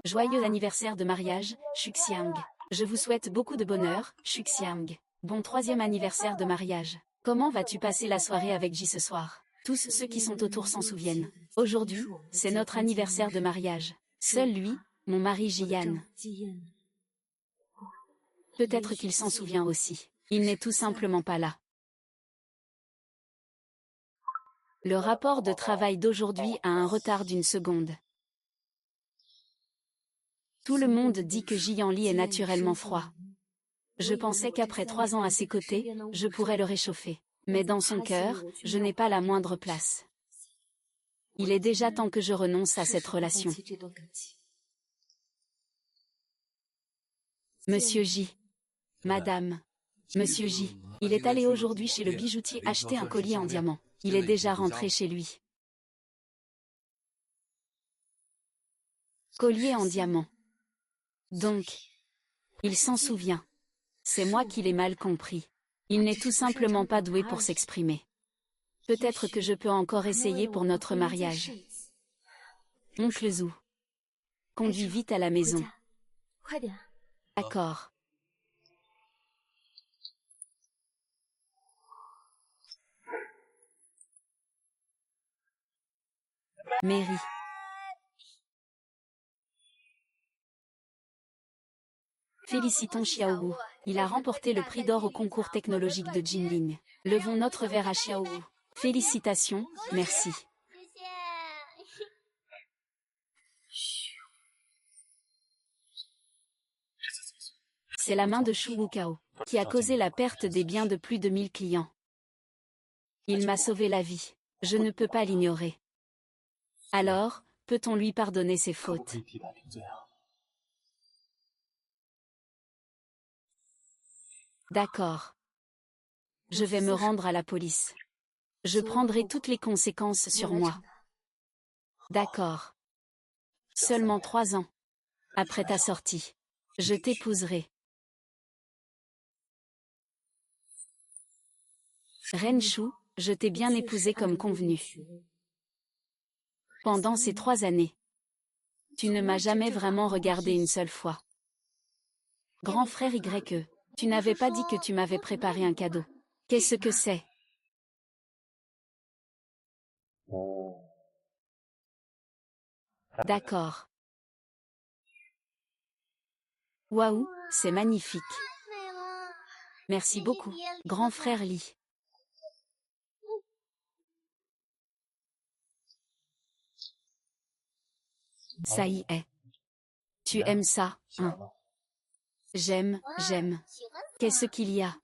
Joyeux anniversaire de mariage, Xuxiang. Je vous souhaite beaucoup de bonheur, Xuxiang. Bon 3e anniversaire de mariage. Comment vas-tu passer la soirée avec Ji ce soir? Tous ceux qui sont autour s'en souviennent. Aujourd'hui, c'est notre anniversaire de mariage. Seul lui, mon mari Jian. Peut-être qu'il s'en souvient aussi. Il n'est tout simplement pas là. Le rapport de travail d'aujourd'hui a un retard d'1 seconde. Tout le monde dit que Jianli est naturellement froid. Je pensais qu'après 3 ans à ses côtés, je pourrais le réchauffer. Mais dans son cœur, je n'ai pas la moindre place. Il est déjà temps que je renonce à cette relation. Monsieur J. Madame. Monsieur J. Il est allé aujourd'hui chez le bijoutier acheter un collier en diamant. Il est déjà rentré chez lui. Collier en diamant. Donc, il s'en souvient. C'est moi qui l'ai mal compris. Il n'est tout simplement pas doué pour s'exprimer. Peut-être que je peux encore essayer pour notre mariage. Oncle Zhu. Conduis vite à la maison. D'accord. Mary. Félicitons Xiaowu. Il a remporté le prix d'or au concours technologique de Jinling. Levons notre verre à Xiaowu. Félicitations, merci. C'est la main de Shu Wukao qui a causé la perte des biens de plus de 1000 clients. Il m'a sauvé la vie. Je ne peux pas l'ignorer. Alors, peut-on lui pardonner ses fautes? D'accord. Je vais me rendre à la police. Je prendrai toutes les conséquences sur moi. D'accord. Seulement 3 ans. Après ta sortie. Je t'épouserai. Renshu, je t'ai bien épousé comme convenu. Pendant ces 3 années. Tu ne m'as jamais vraiment regardé une seule fois. Grand frère YE, tu n'avais pas dit que tu m'avais préparé un cadeau. Qu'est-ce que c'est? D'accord. Waouh, c'est magnifique. Merci beaucoup, grand frère Li. Ça y est. Tu aimes ça, hein? J'aime. Qu'est-ce qu'il y a?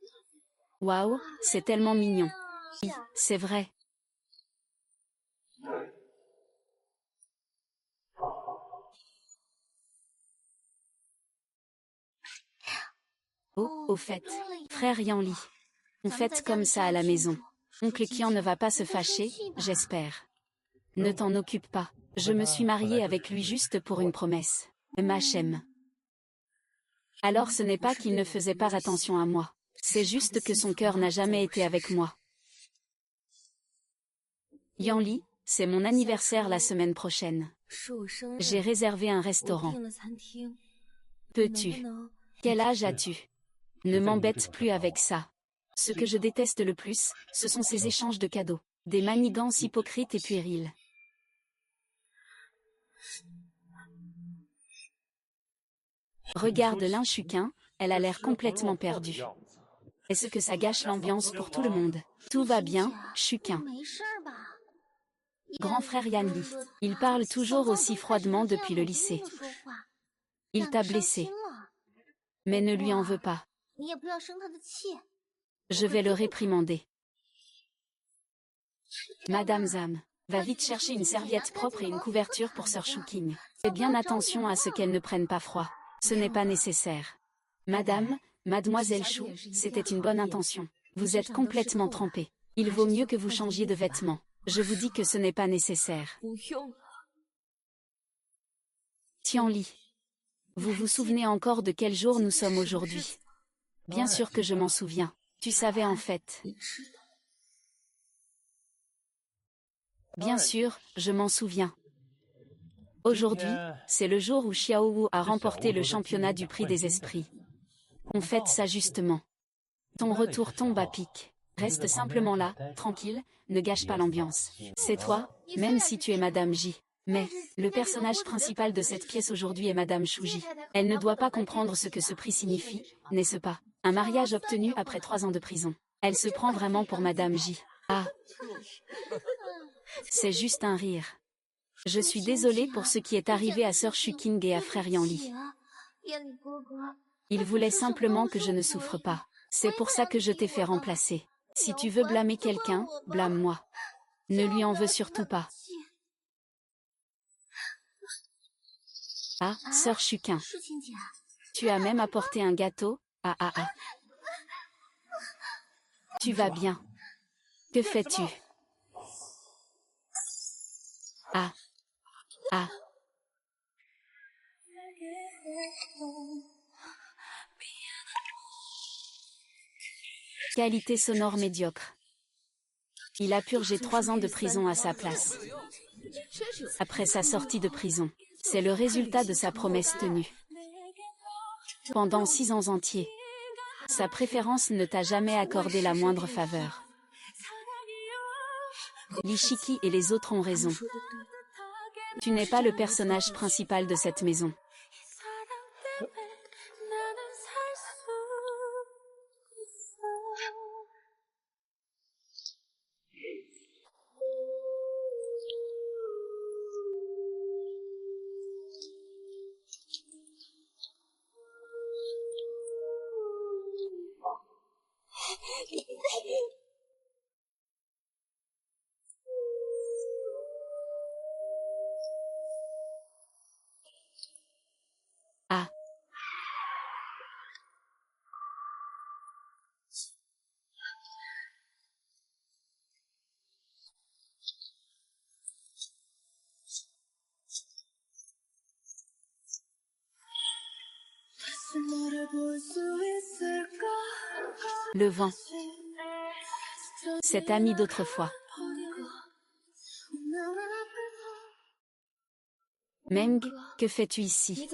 Waouh, c'est tellement mignon. Oui, c'est vrai. Oh, au fait, frère Yanli. On fête comme ça à la maison. Oncle Qian ne va pas se fâcher, j'espère. Ne t'en occupe pas. Je me suis mariée avec lui juste pour une promesse. Machem. Alors ce n'est pas qu'il ne faisait pas attention à moi. C'est juste que son cœur n'a jamais été avec moi. Yanli, c'est mon anniversaire la semaine prochaine. J'ai réservé un restaurant. Peux-tu? Quel âge as-tu? Ne m'embête plus avec ça. Ce que je déteste le plus, ce sont ces échanges de cadeaux. Des manigances hypocrites et puériles. Regarde l'Inchuquin, elle a l'air complètement perdue. Est-ce que ça gâche l'ambiance pour tout le monde? Tout va bien, Chuquin. Grand frère Yanli, il parle toujours aussi froidement depuis le lycée. Il t'a blessé. Mais ne lui en veux pas. Je vais le réprimander. Madame Zhang, va vite chercher une serviette propre et une couverture pour Sœur Shuqing. Fais bien attention à ce qu'elle ne prenne pas froid. Ce n'est pas nécessaire. Madame, Mademoiselle Chou, c'était une bonne intention. Vous êtes complètement trempée. Il vaut mieux que vous changiez de vêtements. Je vous dis que ce n'est pas nécessaire. Tianli. Vous vous souvenez encore de quel jour nous sommes aujourd'hui? Bien sûr que je m'en souviens. Tu savais en fait. Bien sûr, je m'en souviens. Aujourd'hui, c'est le jour où Xiao Wu a remporté le championnat du prix des esprits. On fête ça justement. Ton retour tombe à pic. Reste simplement là, tranquille, ne gâche pas l'ambiance. C'est toi, même si tu es Madame J. Mais, le personnage principal de cette pièce aujourd'hui est Madame Shuji. Elle ne doit pas comprendre ce que ce prix signifie, n'est-ce pas? Un mariage obtenu après 3 ans de prison. Elle se prend vraiment pour Madame J. Ah. C'est juste un rire. Je suis désolée pour ce qui est arrivé à Sœur Shuking et à Frère Yanli. Ils voulaient simplement que je ne souffre pas. C'est pour ça que je t'ai fait remplacer. Si tu veux blâmer quelqu'un, blâme-moi. Ne lui en veux surtout pas. Ah, Sœur Shukin. Tu as même apporté un gâteau? Ah ah ah. Tu vas bien. Que fais-tu? Ah. Ah. Qualité sonore médiocre. Il a purgé 3 ans de prison à sa place. Après sa sortie de prison. C'est le résultat de sa promesse tenue. Pendant 6 ans entiers. Sa préférence ne t'a jamais accordé la moindre faveur. L'Ishiki et les autres ont raison. Tu n'es pas le personnage principal de cette maison. Ah. Le vent. Cet ami d'autrefois. Meng, que fais-tu ici?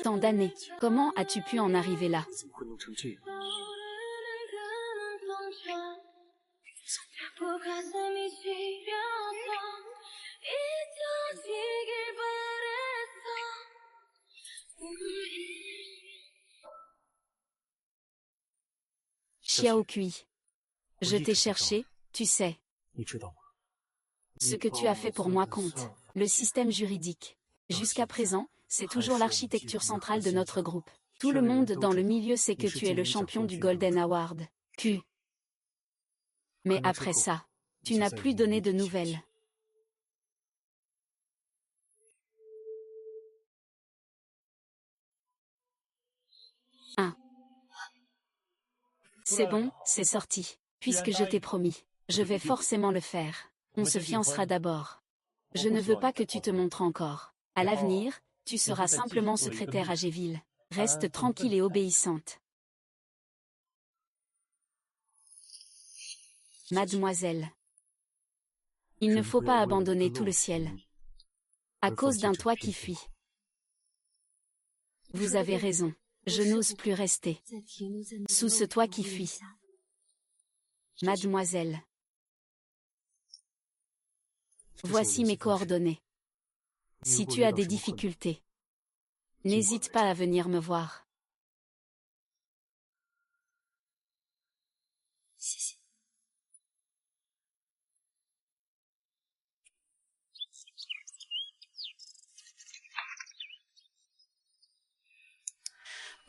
Tant d'années, comment as-tu pu en arriver là? Xiao Kui. Je t'ai cherché, tu sais. Ce que tu as fait pour moi compte. Le système juridique. Jusqu'à présent, c'est toujours l'architecture centrale de notre groupe. Tout le monde dans le milieu sait que tu es le champion du Golden Award. Q. Mais après ça, tu n'as plus donné de nouvelles. Un. C'est bon, c'est sorti. Puisque je t'ai promis, je vais forcément le faire. On se fiancera d'abord. Je ne veux pas que tu te montres encore. À l'avenir, tu seras simplement secrétaire à Géville. Reste tranquille et obéissante. Mademoiselle. Il ne faut pas abandonner tout le ciel. À cause d'un toit qui fuit. Vous avez raison. Je n'ose plus rester. Sous ce toit qui fuit. Mademoiselle. Voici mes coordonnées. Si tu as des difficultés, n'hésite pas à venir me voir.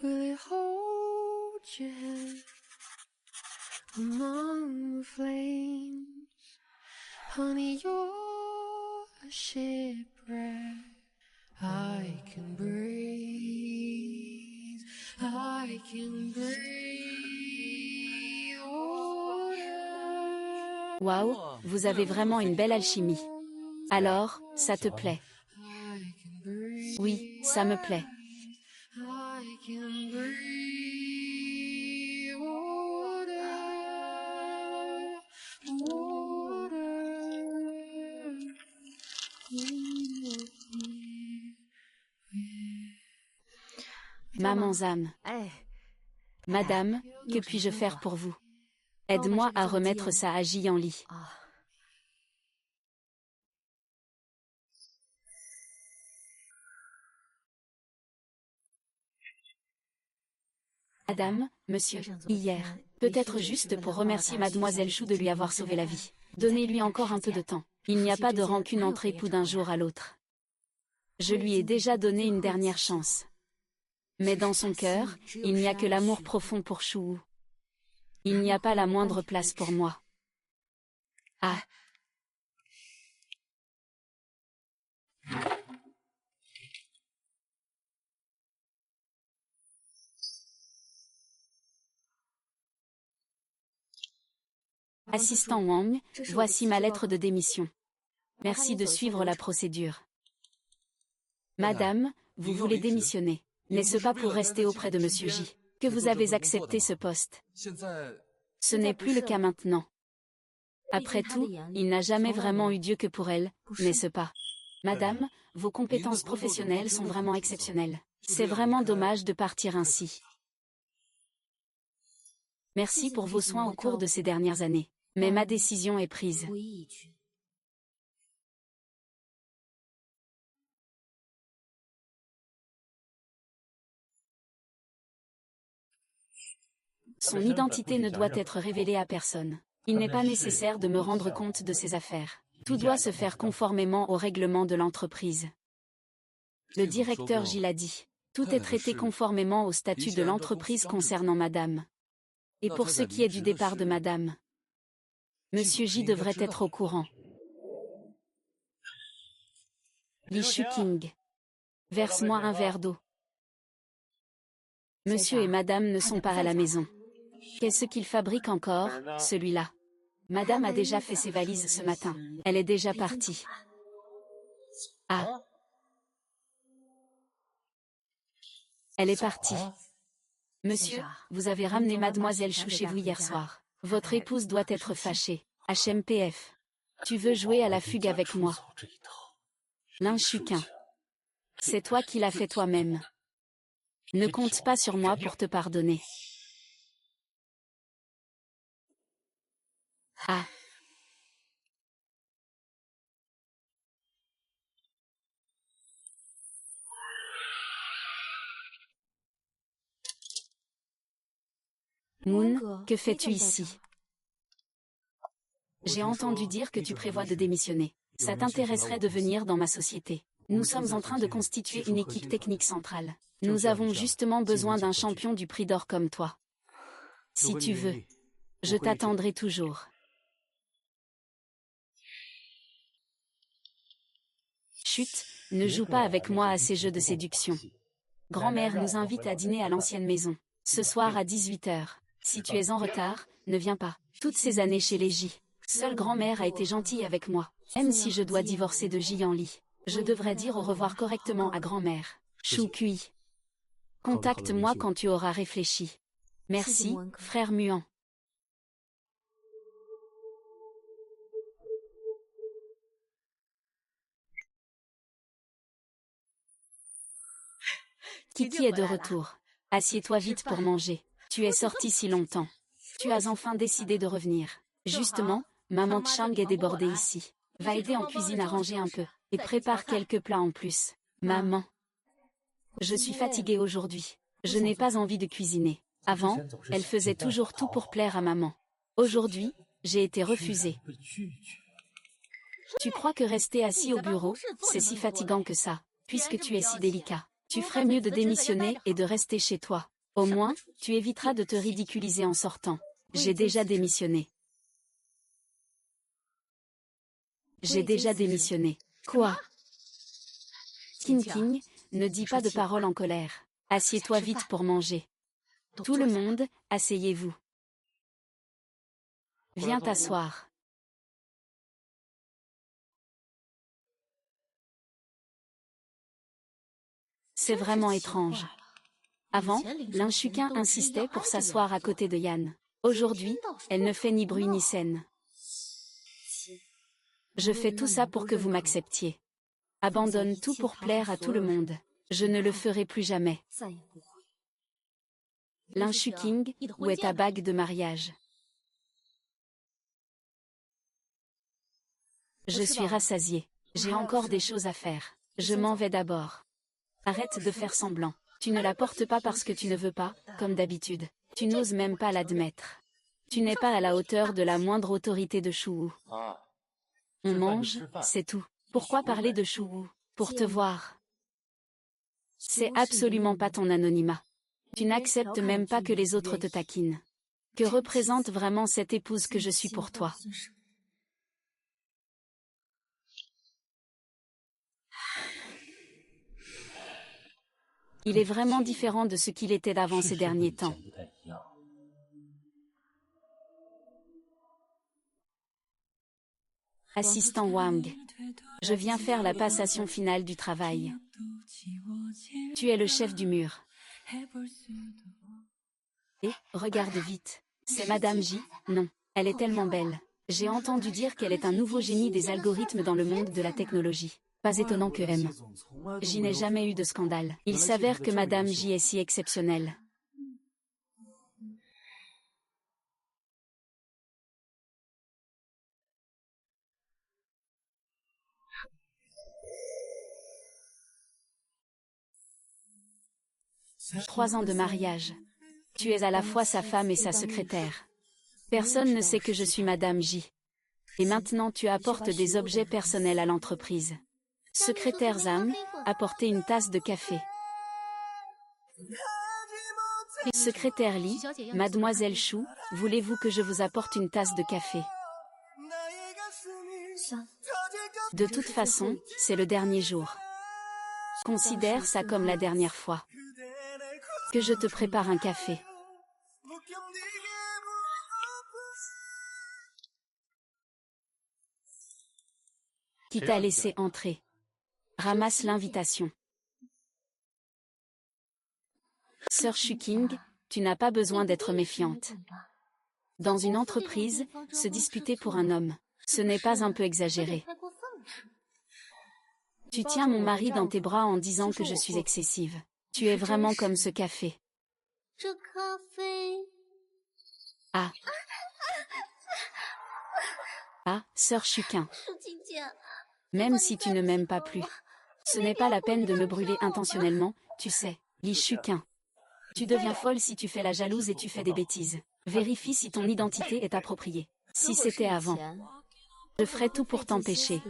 Will it hold your hand among the flames? Honey, you're a shipwreck. I can breathe. I can breathe. Oh, yeah. Waouh, vous avez vraiment une belle alchimie. Alors, ça te plaît? I can breathe. Oui, ça me plaît. I can breathe water, water. Maman Zam. Madame, que puis-je faire pour vous? Aide-moi à remettre ça à Jianli. Madame, monsieur, hier, peut-être juste pour remercier mademoiselle Chou de lui avoir sauvé la vie. Donnez-lui encore un peu de temps. Il n'y a pas de rancune entre époux d'un jour à l'autre. Je lui ai déjà donné une dernière chance. Mais dans son cœur, il n'y a que l'amour profond pour Chou. Il n'y a pas la moindre place pour moi. Ah. Assistant Wang, voici ma lettre de démission. Merci de suivre la procédure. Madame, vous voulez démissionner. N'est-ce pas pour rester auprès de Monsieur J que vous avez accepté ce poste? Ce n'est plus le cas maintenant. Après tout, il n'a jamais vraiment eu Dieu que pour elle, n'est-ce pas? Madame, vos compétences professionnelles sont vraiment exceptionnelles. C'est vraiment dommage de partir ainsi. Merci pour vos soins au cours de ces dernières années. Mais ma décision est prise. Son identité ne doit être révélée à personne. Il n'est pas nécessaire de me rendre compte de ses affaires. Tout doit se faire conformément au règlement de l'entreprise. Le directeur J l'a dit. Tout est traité conformément au statut de l'entreprise concernant Madame. Et pour ce qui est du départ de Madame, Monsieur J devrait être au courant. Li Shuking. Verse-moi un verre d'eau. Monsieur et Madame ne sont pas à la maison. Qu'est-ce qu'il fabrique encore, celui-là? Madame a déjà fait ses valises ce matin. Elle est déjà partie. Ah. Elle est partie. Monsieur, vous avez ramené mademoiselle Chou chez vous hier soir. Votre épouse doit être fâchée. HMPF. Tu veux jouer à la fugue avec moi? L'inchuquin. C'est toi qui l'as fait toi-même. Ne compte pas sur moi pour te pardonner. Ah. Moon, que fais-tu ici? J'ai entendu dire que tu prévois de démissionner. Ça t'intéresserait de venir dans ma société? Nous sommes en train de constituer une équipe technique centrale. Nous avons justement besoin d'un champion du prix d'or comme toi. Si tu veux, je t'attendrai toujours. Chut, ne joue pas avec moi à ces jeux de séduction. Grand-mère nous invite à dîner à l'ancienne maison. Ce soir à 18 h. Si tu es en retard, ne viens pas. Toutes ces années chez les J, seule grand-mère a été gentille avec moi. Même si je dois divorcer de Jianli, je devrais dire au revoir correctement à grand-mère. Chou Kui. Contacte-moi quand tu auras réfléchi. Merci, frère muant. Kiki est de retour. Assieds-toi vite pour manger. Tu es sorti si longtemps. Tu as enfin décidé de revenir. Justement, maman Chang est débordée ici. Va aider en cuisine à ranger un peu. Et prépare quelques plats en plus. Maman. Je suis fatiguée aujourd'hui. Je n'ai pas envie de cuisiner. Avant, elle faisait toujours tout pour plaire à maman. Aujourd'hui, j'ai été refusée. Tu crois que rester assis au bureau, c'est si fatigant que ça, puisque tu es si délicat? Tu ferais mieux de démissionner et de rester chez toi. Au moins, tu éviteras de te ridiculiser en sortant. J'ai déjà démissionné. J'ai déjà démissionné. Quoi? King King, ne dis pas de paroles en colère. Assieds-toi vite pour manger. Tout le monde, asseyez-vous. Viens t'asseoir. C'est vraiment étrange. Avant, l'inchuquin insistait pour s'asseoir à côté de Yann. Aujourd'hui, elle ne fait ni bruit ni scène. Je fais tout ça pour que vous m'acceptiez. Abandonne tout pour plaire à tout le monde. Je ne le ferai plus jamais. Lin Shuking, où est ta bague de mariage? Je suis rassasiée. J'ai encore des choses à faire. Je m'en vais d'abord. Arrête de faire semblant. Tu ne la portes pas parce que tu ne veux pas, comme d'habitude. Tu n'oses même pas l'admettre. Tu n'es pas à la hauteur de la moindre autorité de Chouhou. On mange, c'est tout. Pourquoi parler de Chouhou? Pour te voir. C'est absolument pas ton anonymat. Tu n'acceptes même pas que les autres te taquinent. Que représente vraiment cette épouse que je suis pour toi? Il est vraiment différent de ce qu'il était d'avant ces derniers temps. Assistant Wang. Je viens faire la passation finale du travail. Tu es le chef du mur. Et, regarde vite. C'est Madame J. Non, elle est tellement belle. J'ai entendu dire qu'elle est un nouveau génie des algorithmes dans le monde de la technologie. Pas étonnant que M. J n'ait jamais eu de scandale. Il s'avère que Madame J est si exceptionnelle. « 3 ans de mariage. Tu es à la fois sa femme et sa secrétaire. Personne ne sait que je suis Madame J. Et maintenant tu apportes des objets personnels à l'entreprise. Secrétaire Zam, apportez une tasse de café. Secrétaire Li, Mademoiselle Chou, voulez-vous que je vous apporte une tasse de café? De toute façon, c'est le dernier jour. Considère ça comme la dernière fois. Que je te prépare un café. Qui t'a laissé entrer? Ramasse l'invitation. Sœur Shuking, tu n'as pas besoin d'être méfiante. Dans une entreprise, se disputer pour un homme, ce n'est pas un peu exagéré. Tu tiens mon mari dans tes bras en disant que je suis excessive. Tu es vraiment comme ce café. Ah. Ah, sœur Shukin. Même si tu ne m'aimes pas plus. Ce n'est pas la peine de me brûler intentionnellement, tu sais, Li Shukin. Tu deviens folle si tu fais la jalouse et tu fais des bêtises. Vérifie si ton identité est appropriée. Si c'était avant, je ferais tout pour t'empêcher.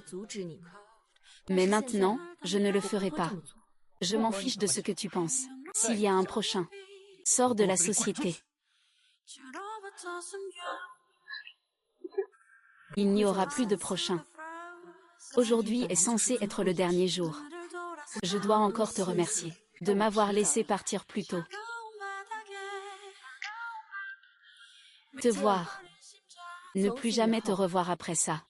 Mais maintenant, je ne le ferai pas. Je m'en fiche de ce que tu penses. S'il y a un prochain, sors de la société. Il n'y aura plus de prochain. Aujourd'hui est censé être le dernier jour. Je dois encore te remercier de m'avoir laissé partir plus tôt. Te voir. Ne plus jamais te revoir après ça.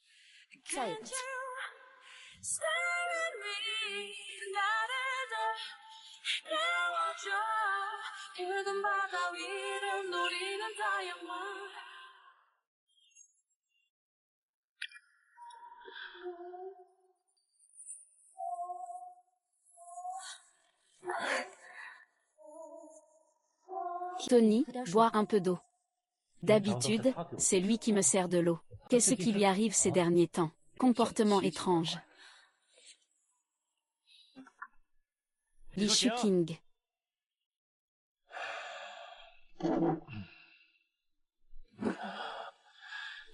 Tony, bois un peu d'eau. D'habitude, c'est lui qui me sert de l'eau. Qu'est-ce qui lui arrive ces derniers temps? Comportement étrange. Li Shuking.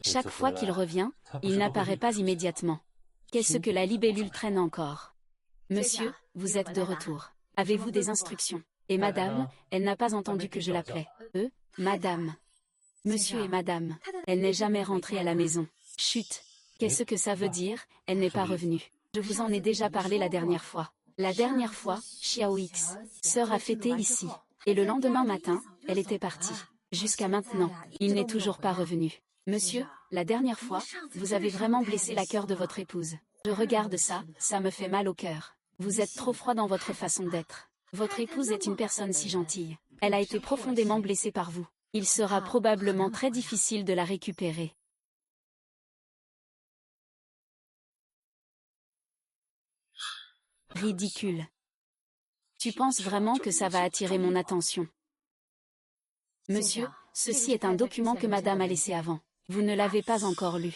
Chaque fois qu'il revient, il n'apparaît pas immédiatement. Qu'est-ce que la libellule traîne encore? Monsieur, vous êtes de retour. Avez-vous des instructions? Et madame, elle n'a pas entendu que je l'appelais. Madame. Monsieur et madame. Elle n'est jamais rentrée à la maison. Chut. Qu'est-ce que ça veut dire? Elle n'est pas revenue. Je vous en ai déjà parlé la dernière fois. La dernière fois, Xiao X, sœur a fêté ici. Et le lendemain matin, elle était partie. Jusqu'à maintenant, il n'est toujours pas revenu. Monsieur, la dernière fois, vous avez vraiment blessé la cœur de votre épouse. Je regarde ça, ça me fait mal au cœur. Vous êtes trop froid dans votre façon d'être. Votre épouse est une personne si gentille. Elle a été profondément blessée par vous. Il sera probablement très difficile de la récupérer. Ridicule. Tu penses vraiment que ça va attirer mon attention? Monsieur, ceci est un document que madame a laissé avant. Vous ne l'avez pas encore lu.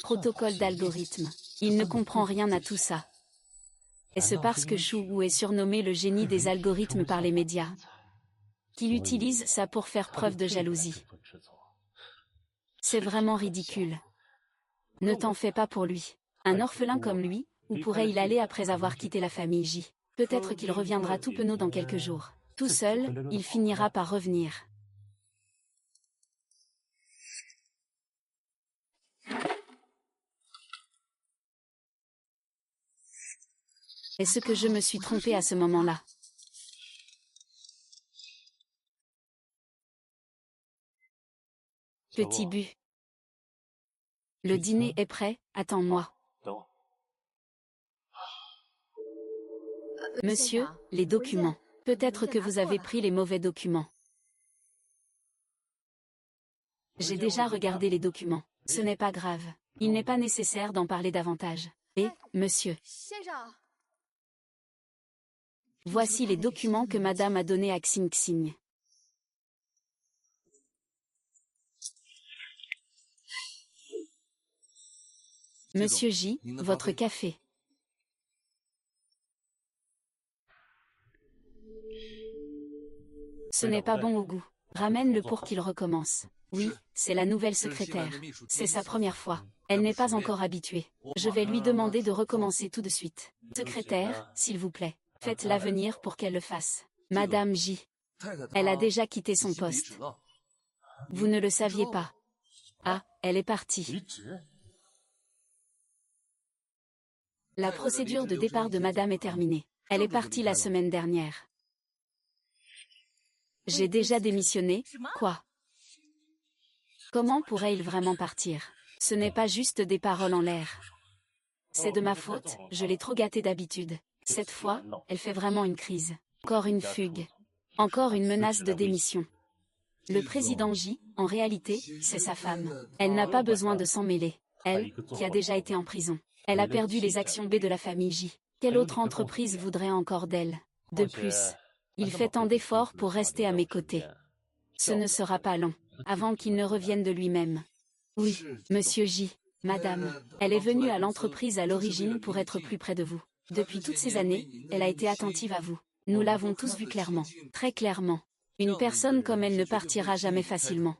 Protocole d'algorithme. Il ne comprend rien à tout ça. Est-ce parce que Shu Wu est surnommé le génie des algorithmes par les médias qu'il utilise ça pour faire preuve de jalousie? C'est vraiment ridicule. Ne t'en fais pas pour lui. Un orphelin comme lui, où pourrait-il aller après avoir quitté la famille J? Peut-être qu'il reviendra tout penaud dans quelques jours. Tout seul, il finira par revenir. Est-ce que je me suis trompée à ce moment-là? Petit but. Le dîner est prêt, attends-moi. Monsieur, les documents. Peut-être que vous avez pris les mauvais documents. J'ai déjà regardé les documents. Ce n'est pas grave. Il n'est pas nécessaire d'en parler davantage. Et, monsieur, voici les documents que madame a donnés à Xing Xing. Monsieur J, votre café. Ce n'est pas bon au goût. Ramène-le pour qu'il recommence. Oui, c'est la nouvelle secrétaire. C'est sa première fois. Elle n'est pas encore habituée. Je vais lui demander de recommencer tout de suite. Secrétaire, s'il vous plaît, faites-la venir pour qu'elle le fasse. Madame J. Elle a déjà quitté son poste. Vous ne le saviez pas. Ah, elle est partie. La procédure de départ de madame est terminée. Elle est partie la semaine dernière. J'ai déjà démissionné, quoi? Comment pourrait-il vraiment partir? Ce n'est pas juste des paroles en l'air. C'est de ma faute, je l'ai trop gâtée d'habitude. Cette fois, elle fait vraiment une crise. Encore une fugue. Encore une menace de démission. Le président J, en réalité, c'est sa femme. Elle n'a pas besoin de s'en mêler. Elle, qui a déjà été en prison. Elle a perdu les actions B de la famille J. Quelle autre entreprise voudrait encore d'elle? De plus, il fait tant d'efforts pour rester à mes côtés. Ce ne sera pas long, avant qu'il ne revienne de lui-même. Oui, monsieur J, madame, elle est venue à l'entreprise à l'origine pour être plus près de vous. Depuis toutes ces années, elle a été attentive à vous. Nous l'avons tous vu clairement, très clairement. Une personne comme elle ne partira jamais facilement.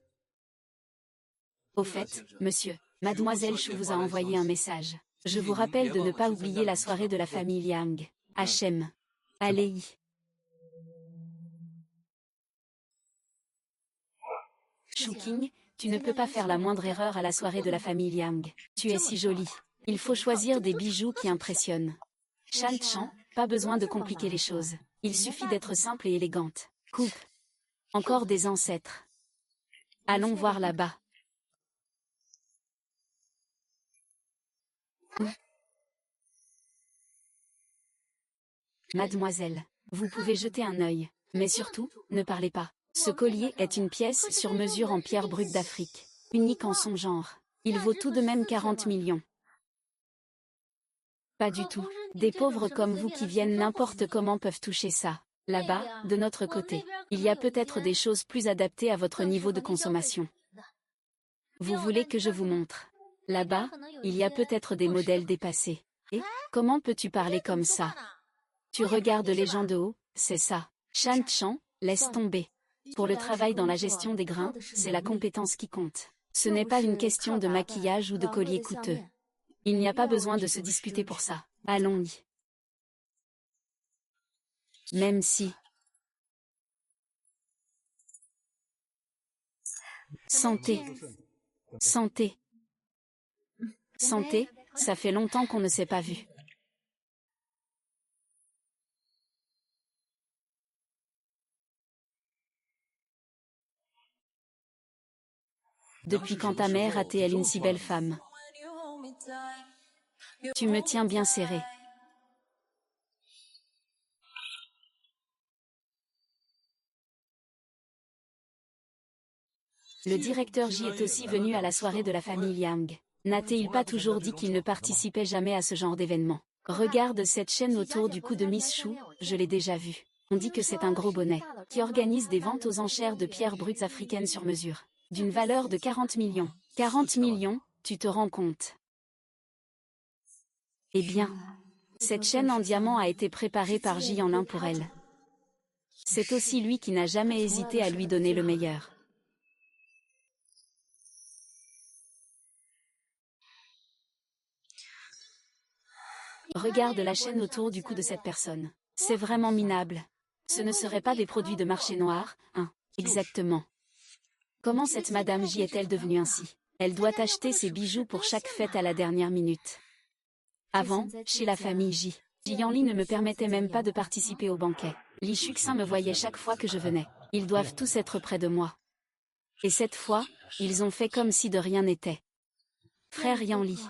Au fait, monsieur, mademoiselle Chou vous a envoyé un message. Je vous rappelle de ne pas oublier la soirée de la famille Liang. HM. Allez-y. Shuking, tu ne peux pas faire la moindre erreur à la soirée de la famille Liang. Tu es si jolie. Il faut choisir des bijoux qui impressionnent. Shan Chan, pas besoin de compliquer les choses. Il suffit d'être simple et élégante. Coupe. Encore des ancêtres. Allons voir là-bas. Mademoiselle, vous pouvez jeter un œil. Mais surtout, ne parlez pas. Ce collier est une pièce sur mesure en pierre brute d'Afrique. Unique en son genre. Il vaut tout de même 40 millions. Pas du tout. Des pauvres comme vous qui viennent n'importe comment peuvent toucher ça. Là-bas, de notre côté, il y a peut-être des choses plus adaptées à votre niveau de consommation. Vous voulez que je vous montre? Là-bas, il y a peut-être des modèles dépassés. Et, comment peux-tu parler comme ça? Tu regardes les gens de haut, c'est ça. Shan Chan, laisse tomber. Pour le travail dans la gestion des grains, c'est la compétence qui compte. Ce n'est pas une question de maquillage ou de collier coûteux. Il n'y a pas besoin de se disputer pour ça. Allons-y. Même si... Santé. Santé. Santé, ça fait longtemps qu'on ne s'est pas vu. Depuis quand ta mère a-t-elle une si belle femme? Tu me tiens bien serré. Le directeur J est aussi venu à la soirée de la famille Liang. N'a-t-il pas toujours dit qu'il ne participait jamais à ce genre d'événement? Regarde cette chaîne autour du cou de Miss Chou, je l'ai déjà vue. On dit que c'est un gros bonnet, qui organise des ventes aux enchères de pierres brutes africaines sur mesure, d'une valeur de 40 millions. 40 millions, tu te rends compte? Eh bien, cette chaîne en diamant a été préparée par Ji Yanlin pour elle. C'est aussi lui qui n'a jamais hésité à lui donner le meilleur. Regarde la chaîne autour du cou de cette personne. C'est vraiment minable. Ce ne serait pas des produits de marché noir, hein? Exactement. Comment cette Madame J est-elle devenue ainsi? Elle doit acheter ses bijoux pour chaque fête à la dernière minute. Avant, chez la famille J, Ji Yanli ne me permettait même pas de participer au banquet. Li Shuxin me voyait chaque fois que je venais. Ils doivent tous être près de moi. Et cette fois, ils ont fait comme si de rien n'était. Frère Yanli.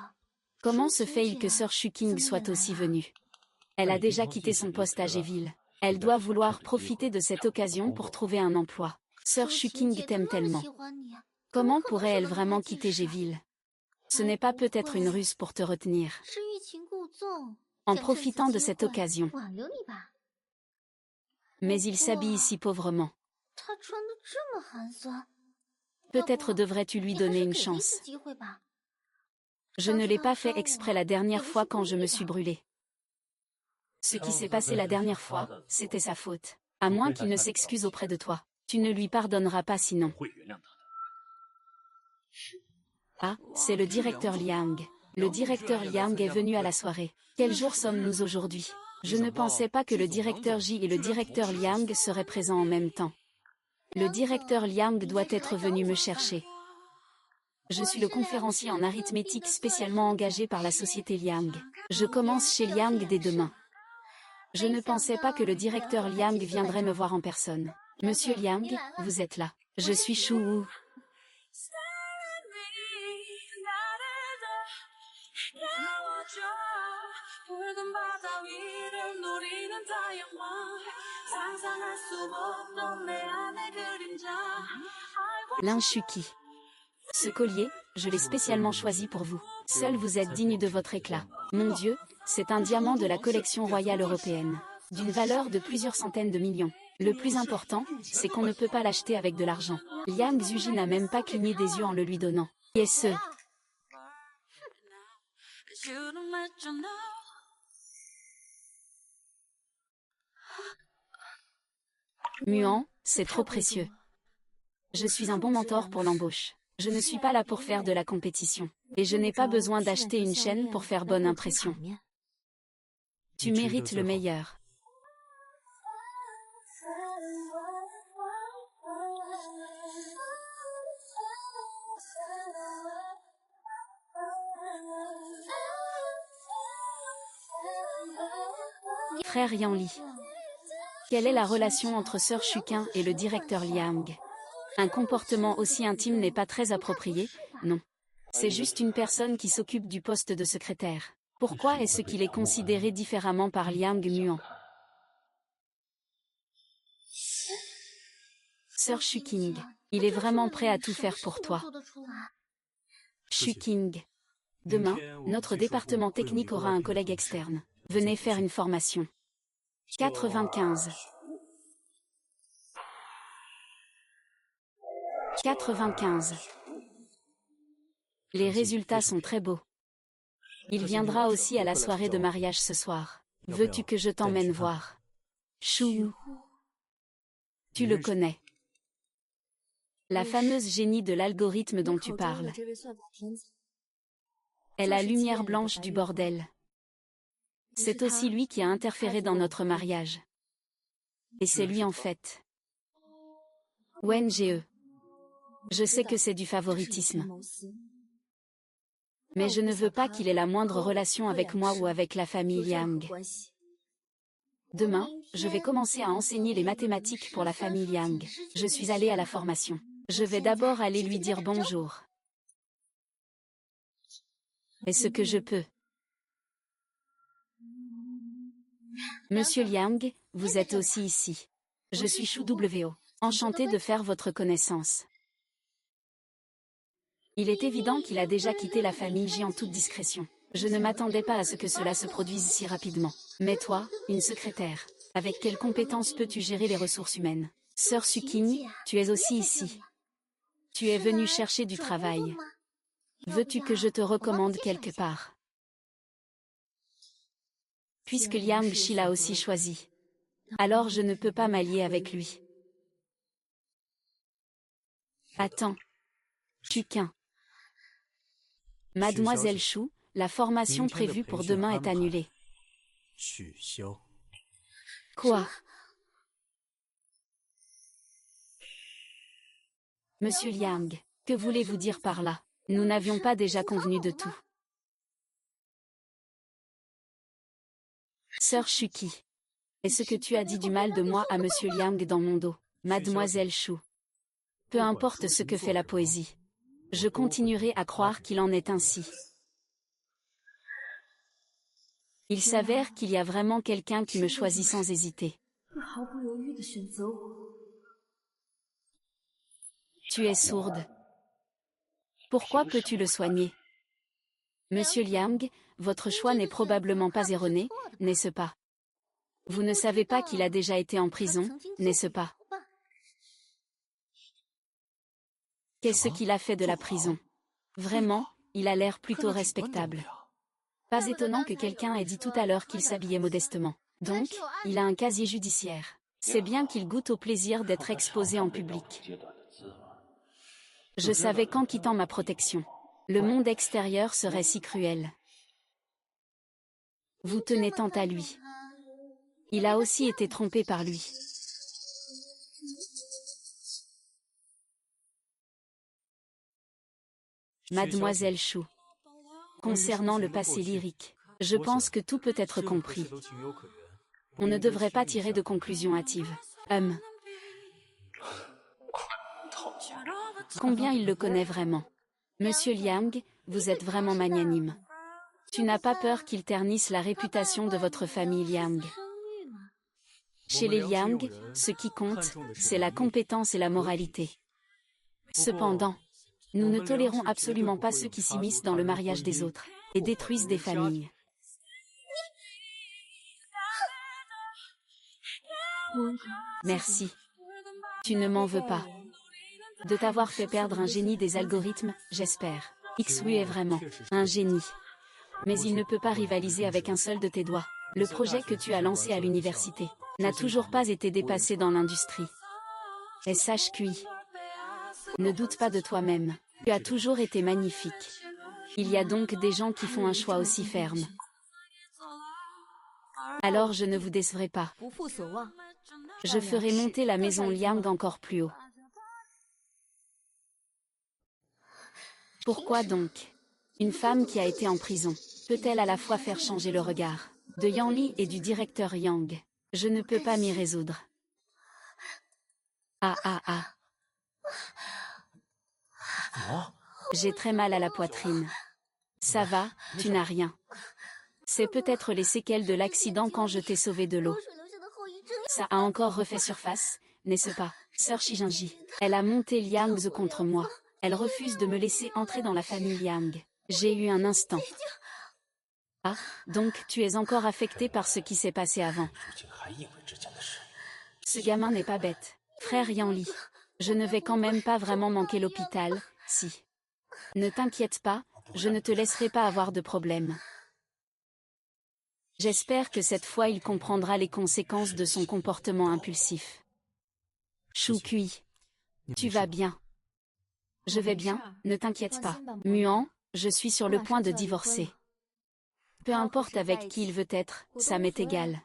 Comment se fait-il que Sœur Shuking soit aussi venue? Elle a déjà quitté son poste à Géville. Elle doit vouloir profiter de cette occasion pour trouver un emploi. Sœur Shuking t'aime tellement. Comment pourrait-elle vraiment quitter Géville? Ce n'est pas peut-être une ruse pour te retenir. En profitant de cette occasion. Mais il s'habille si pauvrement. Peut-être devrais-tu lui donner une chance. Je ne l'ai pas fait exprès la dernière fois quand je me suis brûlée. Ce qui s'est passé la dernière fois, c'était sa faute. À moins qu'il ne s'excuse auprès de toi. Tu ne lui pardonneras pas sinon. Ah, c'est le directeur Liang. Le directeur Liang est venu à la soirée. Quel jour sommes-nous aujourd'hui? Je ne pensais pas que le directeur J et le directeur Liang seraient présents en même temps. Le directeur Liang doit être venu me chercher. Je suis le conférencier en arithmétique spécialement engagé par la société Liang. Je commence chez Liang dès demain. Je ne pensais pas que le directeur Liang viendrait me voir en personne. Monsieur Liang, vous êtes là. Je suis Shu Wu. Lin Shuki. Ce collier, je l'ai spécialement choisi pour vous. Seul vous êtes digne de votre éclat. Mon Dieu, c'est un diamant de la collection royale européenne, d'une valeur de plusieurs centaines de millions. Le plus important, c'est qu'on ne peut pas l'acheter avec de l'argent. Liang Zuji n'a même pas cligné des yeux en le lui donnant. Et ce. Muan, c'est trop précieux. Je suis un bon mentor pour l'embauche. Je ne suis pas là pour faire de la compétition. Et je n'ai pas besoin d'acheter une chaîne pour faire bonne impression. Tu mérites le meilleur. Frère Yanli. Quelle est la relation entre Sœur Shukin et le directeur Liang? Un comportement aussi intime n'est pas très approprié, non. C'est juste une personne qui s'occupe du poste de secrétaire. Pourquoi est-ce qu'il est considéré différemment par Liang Muan? Sœur Shuking, il est vraiment prêt à tout faire pour toi. Shuking. Demain, notre département technique aura un collègue externe. Venez faire une formation. 95. 95. Les résultats sont très beaux. Il viendra aussi à la soirée de mariage ce soir. Veux-tu que je t'emmène voir? Chou. Tu le connais. La fameuse génie de l'algorithme dont tu parles. Elle la lumière blanche du bordel. C'est aussi lui qui a interféré dans notre mariage. Et c'est lui en fait. Wen Ge. Je sais que c'est du favoritisme. Mais je ne veux pas qu'il ait la moindre relation avec moi ou avec la famille Liang. Demain, je vais commencer à enseigner les mathématiques pour la famille Liang. Je suis allée à la formation. Je vais d'abord aller lui dire bonjour. Est-ce que je peux? Monsieur Liang, vous êtes aussi ici. Je suis Shu Wo. Enchantée de faire votre connaissance. Il est évident qu'il a déjà quitté la famille Ji en toute discrétion. Je ne m'attendais pas à ce que cela se produise si rapidement. Mais toi, une secrétaire, avec quelles compétences peux-tu gérer les ressources humaines? Sœur Suking, tu es aussi ici. Tu es venue chercher du travail. Veux-tu que je te recommande quelque part? Puisque Liang Shi l'a aussi choisi. Alors je ne peux pas m'allier avec lui. Attends. Chuquin. Mademoiselle Chou, la formation prévue pour demain est annulée. Quoi? Monsieur Liang, que voulez-vous dire par là? Nous n'avions pas déjà convenu de tout. Sœur Shuki. Est-ce que tu as dit du mal de moi à Monsieur Liang dans mon dos? Mademoiselle Chou. Peu importe ce que fait la poésie. Je continuerai à croire qu'il en est ainsi. Il s'avère qu'il y a vraiment quelqu'un qui me choisit sans hésiter. Tu es sourde. Pourquoi peux-tu le soigner? Monsieur Liang, votre choix n'est probablement pas erroné, n'est-ce pas? Vous ne savez pas qu'il a déjà été en prison, n'est-ce pas? Qu'est-ce qu'il a fait de la prison? Vraiment, il a l'air plutôt respectable. Pas étonnant que quelqu'un ait dit tout à l'heure qu'il s'habillait modestement. Donc, il a un casier judiciaire. C'est bien qu'il goûte au plaisir d'être exposé en public. Je savais qu'en quittant ma protection, le monde extérieur serait si cruel. Vous tenez tant à lui. Il a aussi été trompé par lui. Mademoiselle Chou. Concernant le passé lyrique, je pense que tout peut être compris. On ne devrait pas tirer de conclusions hâtives. Combien il le connaît vraiment? Monsieur Liang, vous êtes vraiment magnanime. Tu n'as pas peur qu'il ternisse la réputation de votre famille Liang. Chez les Liang, ce qui compte, c'est la compétence et la moralité. Cependant, nous ne tolérons absolument pas ceux qui s'immiscent dans le mariage des autres et détruisent des familles. Merci. Tu ne m'en veux pas. De t'avoir fait perdre un génie des algorithmes, j'espère. Xui est vraiment un génie. Mais il ne peut pas rivaliser avec un seul de tes doigts. Le projet que tu as lancé à l'université n'a toujours pas été dépassé dans l'industrie. SHQI. Ne doute pas de toi-même. Tu as toujours été magnifique. Il y a donc des gens qui font un choix aussi ferme. Alors je ne vous décevrai pas. Je ferai monter la maison Liang encore plus haut. Pourquoi donc? Une femme qui a été en prison peut-elle à la fois faire changer le regard de Yang Li et du directeur Yang? Je ne peux pas m'y résoudre. Ah ah ah. J'ai très mal à la poitrine. Ça va, tu n'as rien. C'est peut-être les séquelles de l'accident quand je t'ai sauvé de l'eau. Ça a encore refait surface, n'est-ce pas, sœur Shijinji? Elle a monté Liang contre moi. Elle refuse de me laisser entrer dans la famille Liang. J'ai eu un instant. Ah, donc tu es encore affecté par ce qui s'est passé avant. Ce gamin n'est pas bête. Frère Yanli. Je ne vais quand même pas vraiment manquer l'hôpital, si. Ne t'inquiète pas, je ne te laisserai pas avoir de problème. J'espère que cette fois il comprendra les conséquences de son comportement impulsif. Chou Kui. Tu vas bien? Je vais bien, ne t'inquiète pas. Muan, je suis sur le point de divorcer. Peu importe avec qui il veut être, ça m'est égal.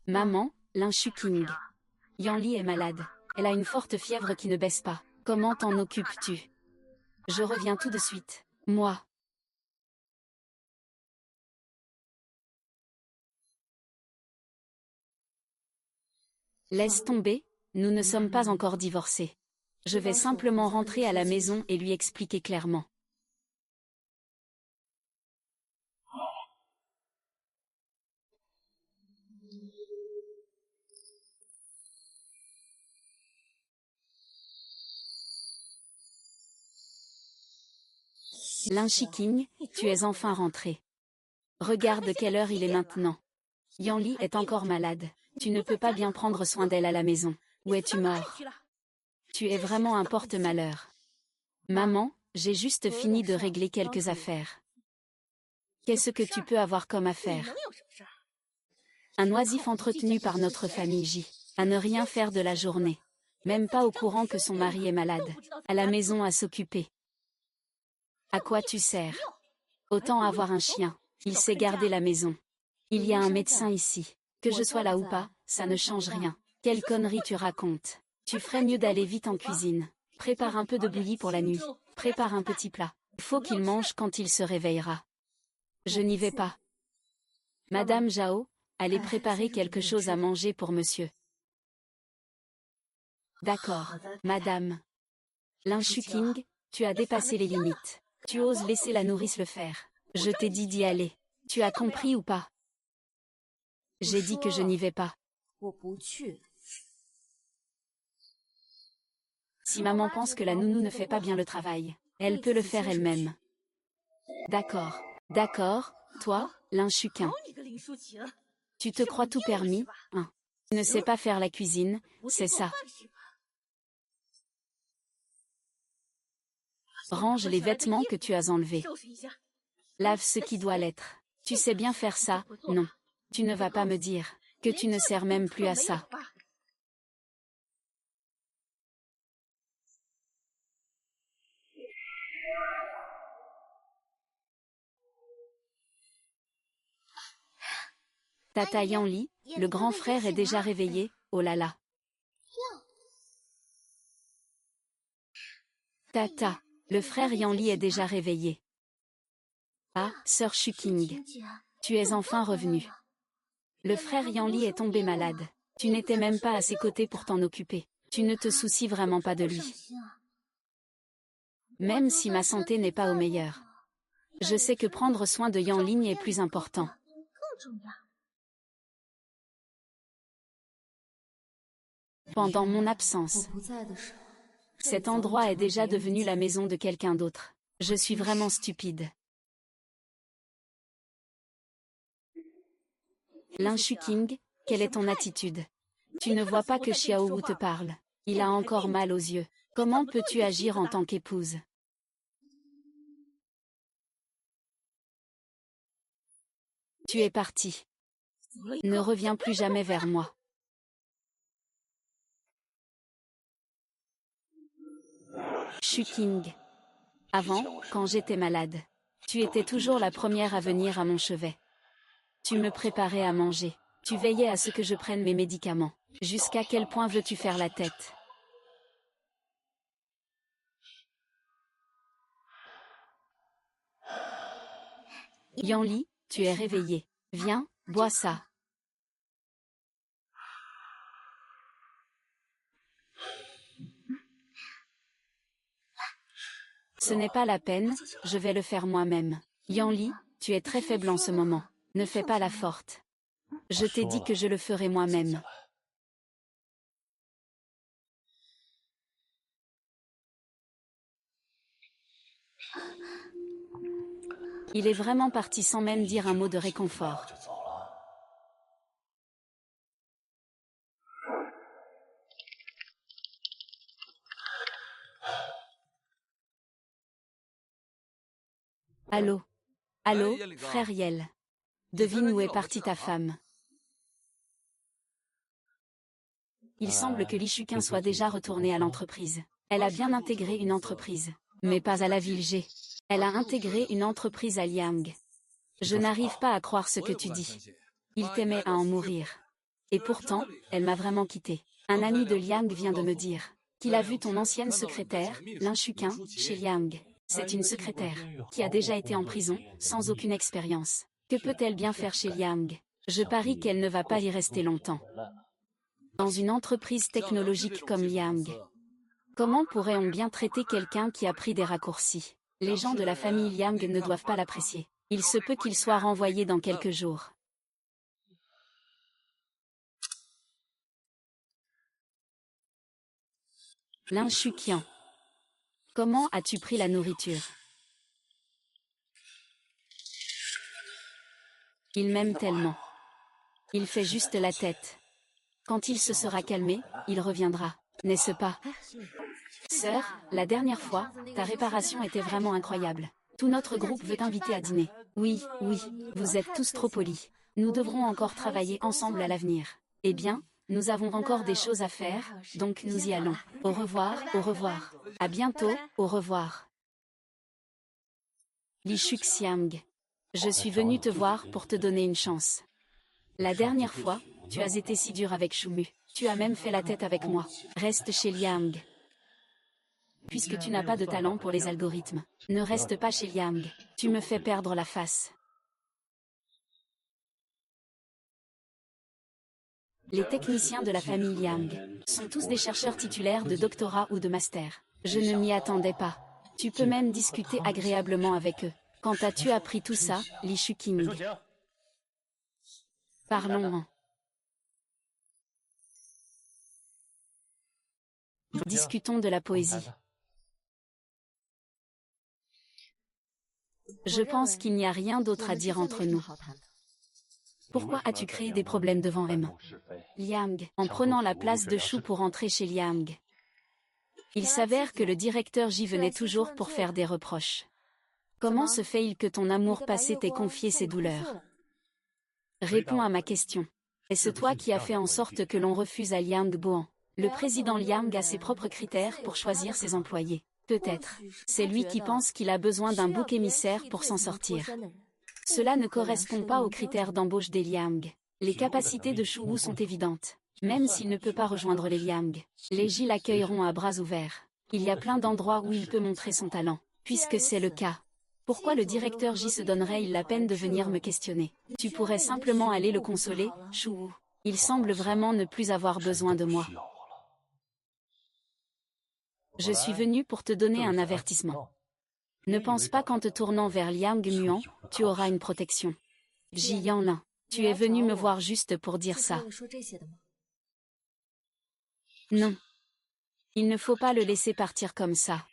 Maman, Linshuking. Yanli est malade. Elle a une forte fièvre qui ne baisse pas. Comment t'en occupes-tu? Je reviens tout de suite. Moi. Laisse tomber, nous ne sommes pas encore divorcés. Je vais simplement rentrer à la maison et lui expliquer clairement. Lin Shiking, tu es enfin rentré. Regarde quelle heure il est maintenant. Yanli est encore malade. Tu ne peux pas bien prendre soin d'elle à la maison. Où es-tu mort? Tu es vraiment un porte-malheur. Maman, j'ai juste fini de régler quelques affaires. Qu'est-ce que tu peux avoir comme affaire? Un oisif entretenu par notre famille J. À ne rien faire de la journée. Même pas au courant que son mari est malade. À la maison à s'occuper. À quoi tu sers? Autant avoir un chien. Il sait garder la maison. Il y a un médecin ici. Que je sois là ou pas, ça ne change rien. Quelle connerie tu racontes? Tu ferais mieux d'aller vite en cuisine. Prépare un peu de bouillie pour la nuit. Prépare un petit plat. Faut qu'il mange quand il se réveillera. Je n'y vais pas. Madame Zhao, allez préparer quelque chose à manger pour monsieur. D'accord, madame. Lin Shiking, tu as dépassé les limites. Tu oses laisser la nourrice le faire. Je t'ai dit d'y aller. Tu as compris ou pas? J'ai dit que je n'y vais pas. Si maman pense que la nounou ne fait pas bien le travail, elle peut le faire elle-même. D'accord. D'accord, toi, Lin Shiking. Tu te crois tout permis, hein? Tu ne sais pas faire la cuisine, c'est ça. Range les vêtements que tu as enlevés. Lave ce qui doit l'être. Tu sais bien faire ça, non? Tu ne vas pas me dire que tu ne sers même plus à ça. Tata Yanli, le grand frère est déjà réveillé, oh là là. Tata, le frère Yanli est déjà réveillé. Ah, sœur Shiking. Tu es enfin revenue. Le frère Yanli est tombé malade. Tu n'étais même pas à ses côtés pour t'en occuper. Tu ne te soucies vraiment pas de lui. Même si ma santé n'est pas au meilleur. Je sais que prendre soin de Yanli est plus important. Pendant mon absence, cet endroit est déjà devenu la maison de quelqu'un d'autre. Je suis vraiment stupide. Lin Shiking, quelle est ton attitude? Tu ne vois pas que Xiao Wu te parle. Il a encore mal aux yeux. Comment peux-tu agir en tant qu'épouse? Tu es parti. Ne reviens plus jamais vers moi. Shiking. Avant, quand j'étais malade, tu étais toujours la première à venir à mon chevet. Tu me préparais à manger. Tu veillais à ce que je prenne mes médicaments. Jusqu'à quel point veux-tu faire la tête? Yanli, tu es réveillé. Viens, bois ça. Ce n'est pas la peine, je vais le faire moi-même. Yanli, tu es très faible en ce moment. Ne fais pas la forte. Je t'ai dit que je le ferai moi-même. Il est vraiment parti sans même dire un mot de réconfort. Allô? Allô, frère Yel. Devine où est partie ta femme. Il semble que Li Shuqin soit déjà retournée à l'entreprise. Elle a bien intégré une entreprise, mais pas à la ville G. Elle a intégré une entreprise à Liang. Je n'arrive pas à croire ce que tu dis. Il t'aimait à en mourir. Et pourtant, elle m'a vraiment quitté. Un ami de Liang vient de me dire qu'il a vu ton ancienne secrétaire, Lin Shuqin, chez Liang. C'est une secrétaire qui a déjà été en prison, sans aucune expérience. Que peut-elle bien faire chez Liang? Je parie qu'elle ne va pas y rester longtemps. Dans une entreprise technologique comme Liang. Comment pourrait-on bien traiter quelqu'un qui a pris des raccourcis? Les gens de la famille Liang ne doivent pas l'apprécier. Il se peut qu'il soit renvoyé dans quelques jours. Lin Shuqian. Comment as-tu pris la nourriture? Il m'aime tellement. Il fait juste la tête. Quand il se sera calmé, il reviendra. N'est-ce pas? Sœur, la dernière fois, ta réparation était vraiment incroyable. Tout notre groupe veut t'inviter à dîner. Oui, oui, vous êtes tous trop polis. Nous devrons encore travailler ensemble à l'avenir. Eh bien, nous avons encore des choses à faire, donc nous y allons. Au revoir, au revoir. À bientôt, au revoir. Li Shuxiang. Je suis venu te voir pour te donner une chance. La dernière fois, tu as été si dur avec Shumu. Tu as même fait la tête avec moi. Reste chez Liang. Puisque tu n'as pas de talent pour les algorithmes, ne reste pas chez Liang. Tu me fais perdre la face. Les techniciens de la famille Liang sont tous des chercheurs titulaires de doctorat ou de master. Je ne m'y attendais pas. Tu peux même discuter agréablement avec eux. Quand as-tu appris tout ça, Li Shuqing? Parlons-en. Discutons de la poésie. Je pense qu'il n'y a rien d'autre à dire entre nous. Pourquoi as-tu créé des problèmes devant M? Liang, en prenant la place de Shu pour entrer chez Liang. Il s'avère que le directeur J venait toujours pour faire des reproches. Comment se fait-il que ton amour passé t'ait confié ces douleurs? Réponds à ma question. Est-ce toi qui as fait en sorte que l'on refuse à Liang Boan? Le président Liang a ses propres critères pour choisir ses employés. Peut-être. C'est lui qui pense qu'il a besoin d'un bouc émissaire pour s'en sortir. Cela ne correspond pas aux critères d'embauche des Liang. Les capacités de Shu Wu sont évidentes. Même s'il ne peut pas rejoindre les Liang, les J l'accueilleront à bras ouverts. Il y a plein d'endroits où il peut montrer son talent. Puisque c'est le cas. Pourquoi le directeur J se donnerait-il la peine de venir me questionner? Tu pourrais simplement aller le consoler, Shu Wu. Il semble vraiment ne plus avoir besoin de moi. Je suis venu pour te donner un avertissement. Ne pense pas qu'en te tournant vers Liang Muan, tu auras une protection. Ji Yanlin, tu es venu me voir juste pour dire ça. Non. Il ne faut pas le laisser partir comme ça.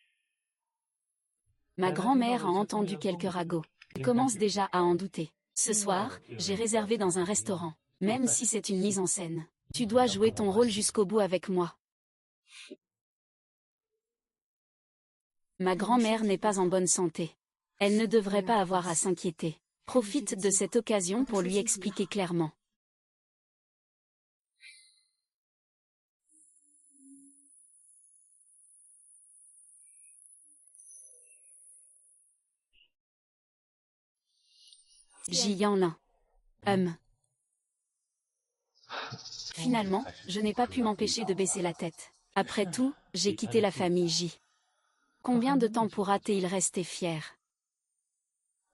Ma grand-mère a entendu quelques ragots. Elle commence déjà à en douter. Ce soir, j'ai réservé dans un restaurant. Même si c'est une mise en scène. Tu dois jouer ton rôle jusqu'au bout avec moi. Ma grand-mère n'est pas en bonne santé. Elle ne devrait pas avoir à s'inquiéter. Profite de cette occasion pour lui expliquer clairement. Ji Yanlin. Finalement, je n'ai pas pu m'empêcher de baisser la tête. Après tout, j'ai quitté la famille J. Combien de temps pourra-t-il rester fier?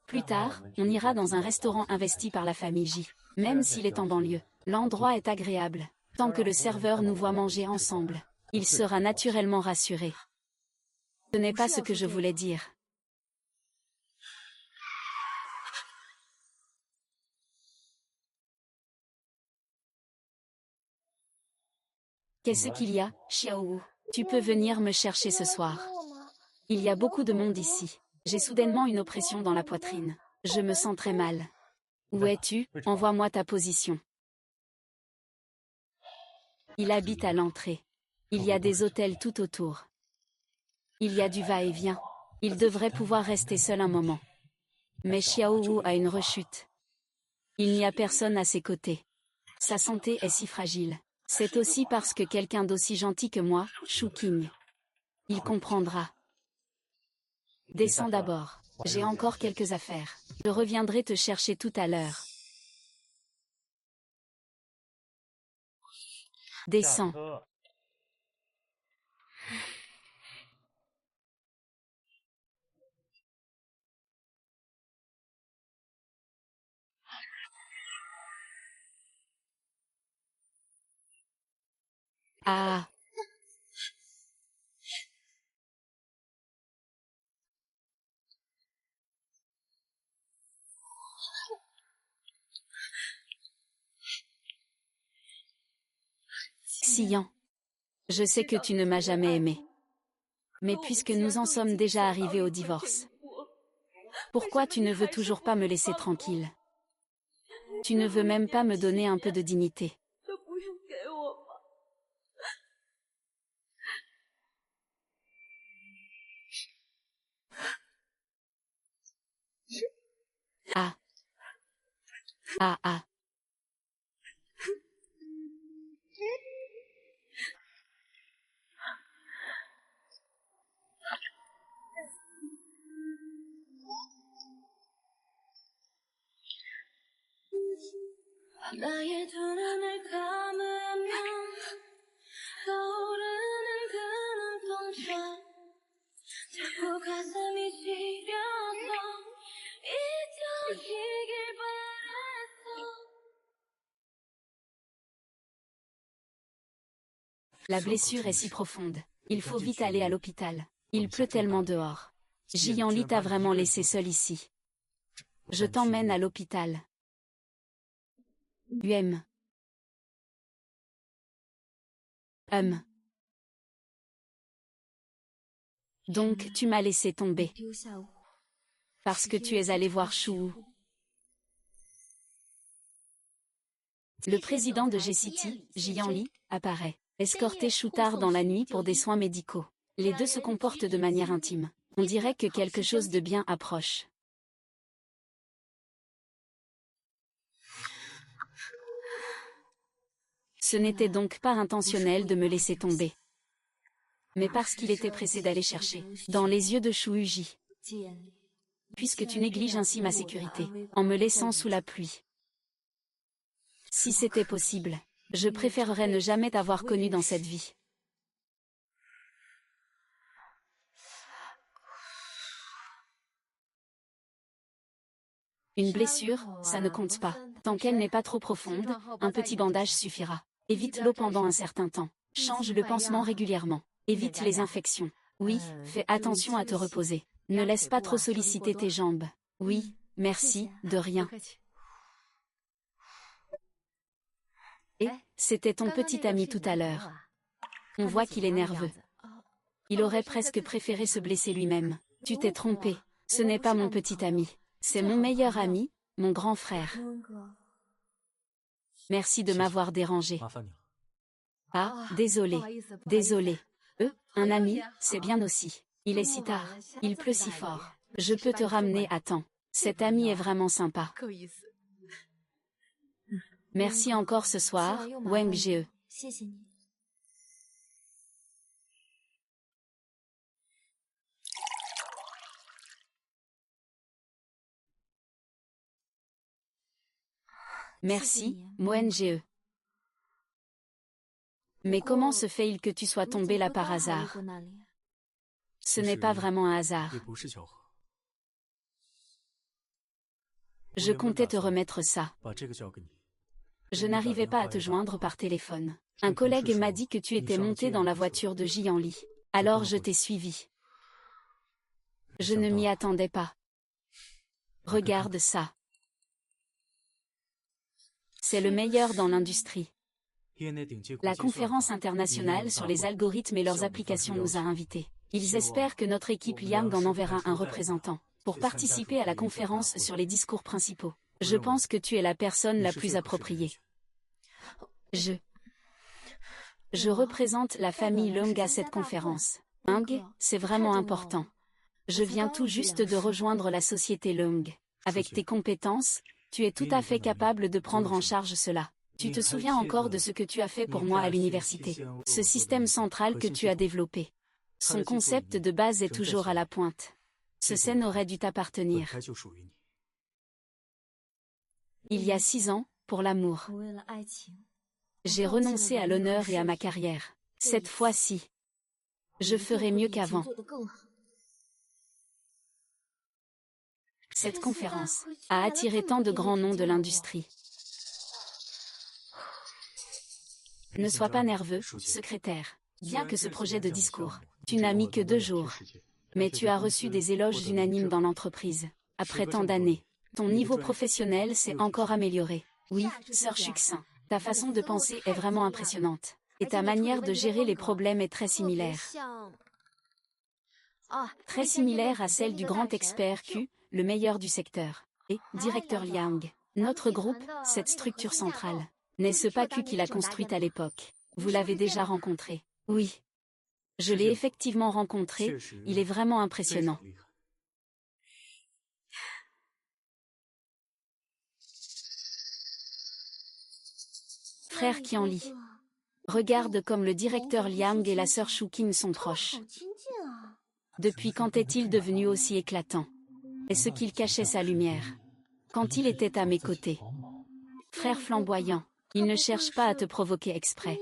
Plus tard, on ira dans un restaurant investi par la famille J. Même s'il est en banlieue, l'endroit est agréable. Tant que le serveur nous voit manger ensemble, il sera naturellement rassuré. Ce n'est pas ce que je voulais dire. Qu'est-ce qu'il y a, Xiaowu? Tu peux venir me chercher ce soir. Il y a beaucoup de monde ici. J'ai soudainement une oppression dans la poitrine. Je me sens très mal. Où es-tu? Envoie-moi ta position. Il habite à l'entrée. Il y a des hôtels tout autour. Il y a du va-et-vient. Il devrait pouvoir rester seul un moment. Mais Xiao Wu a une rechute. Il n'y a personne à ses côtés. Sa santé est si fragile. C'est aussi parce que quelqu'un d'aussi gentil que moi, Shu Qing. Il comprendra. Descends d'abord. J'ai encore quelques affaires. Je reviendrai te chercher tout à l'heure. Descends. Ah. Xian. Je sais que tu ne m'as jamais aimé. Mais puisque nous en sommes déjà arrivés au divorce, pourquoi tu ne veux toujours pas me laisser tranquille? Tu ne veux même pas me donner un peu de dignité. Ah. Ah ah. 나의 두 눈을 감으면 떠오르는 그 눈동자 자꾸 가슴이 시려서 잊혀지길 바랬어. La blessure est si profonde. Il faut vite aller à l'hôpital. Il pleut tellement dehors. Jianli t'a vraiment laissé seul ici. Je t'emmène à l'hôpital. UM. Donc tu m'as laissé tomber. Parce que tu es allé voir Chou. Le président de G-City, Jianli, apparaît, escorté Choutard dans la nuit pour des soins médicaux. Les deux se comportent de manière intime. On dirait que quelque chose de bien approche. Ce n'était donc pas intentionnel de me laisser tomber. Mais parce qu'il était pressé d'aller chercher, dans les yeux de Shu Yuji. Puisque tu négliges ainsi ma sécurité, en me laissant sous la pluie. Si c'était possible, je préférerais ne jamais t'avoir connu dans cette vie. Une blessure, ça ne compte pas. Tant qu'elle n'est pas trop profonde, un petit bandage suffira. Évite l'eau pendant un certain temps. Change le pansement régulièrement. Évite les infections. Oui, fais attention à te reposer. Ne laisse pas trop solliciter tes jambes. Oui, merci, de rien. Et, c'était ton petit ami tout à l'heure. On voit qu'il est nerveux. Il aurait presque préféré se blesser lui-même. Tu t'es trompé. Ce n'est pas mon petit ami. C'est mon meilleur ami, mon grand frère. Merci de m'avoir dérangé. Ah, désolé. Désolé. Un ami, c'est bien aussi. Il est si tard. Il pleut si fort. Je peux te ramener à temps. Cet ami est vraiment sympa. Merci encore ce soir, Wang Jie. Merci, Moen Ge. Mais comment se fait-il que tu sois tombé là par hasard? Ce n'est pas vraiment un hasard. Je comptais te remettre ça. Je n'arrivais pas à te joindre par téléphone. Un collègue m'a dit que tu étais monté dans la voiture de Jianli. Alors je t'ai suivi. Je ne m'y attendais pas. Regarde ça. C'est le meilleur dans l'industrie. La conférence internationale sur les algorithmes et leurs applications nous a invités. Ils espèrent que notre équipe Liang en enverra un représentant pour participer à la conférence sur les discours principaux. Je pense que tu es la personne la plus appropriée. Je représente la famille Leung à cette conférence. Leung, c'est vraiment important. Je viens tout juste de rejoindre la société Leung. Avec tes compétences, tu es tout à fait capable de prendre en charge cela. Tu te souviens encore de ce que tu as fait pour moi à l'université. Ce système central que tu as développé. Son concept de base est toujours à la pointe. Ce scène aurait dû t'appartenir. Il y a 6 ans, pour l'amour. J'ai renoncé à l'honneur et à ma carrière. Cette fois-ci, je ferai mieux qu'avant. Cette conférence a attiré tant de grands noms de l'industrie. Ne sois pas nerveux, secrétaire. Bien que ce projet de discours, tu n'as mis que 2 jours. Mais tu as reçu des éloges unanimes dans l'entreprise. Après tant d'années, ton niveau professionnel s'est encore amélioré. Oui, Sœur Chuxin, ta façon de penser est vraiment impressionnante. Et ta manière de gérer les problèmes est très similaire. Très similaire à celle du grand expert Q, le meilleur du secteur. Et, directeur Liang, notre groupe, cette structure centrale. N'est-ce pas Q qui l'a construite à l'époque? Vous l'avez déjà rencontré? Oui. Je l'ai effectivement rencontré, il est vraiment impressionnant. Frère Qianli. Regarde comme le directeur Liang et la sœur Shuqing sont proches. Depuis quand est-il devenu aussi éclatant? Est-ce qu'il cachait sa lumière quand il était à mes côtés? Frère flamboyant, il ne cherche pas à te provoquer exprès.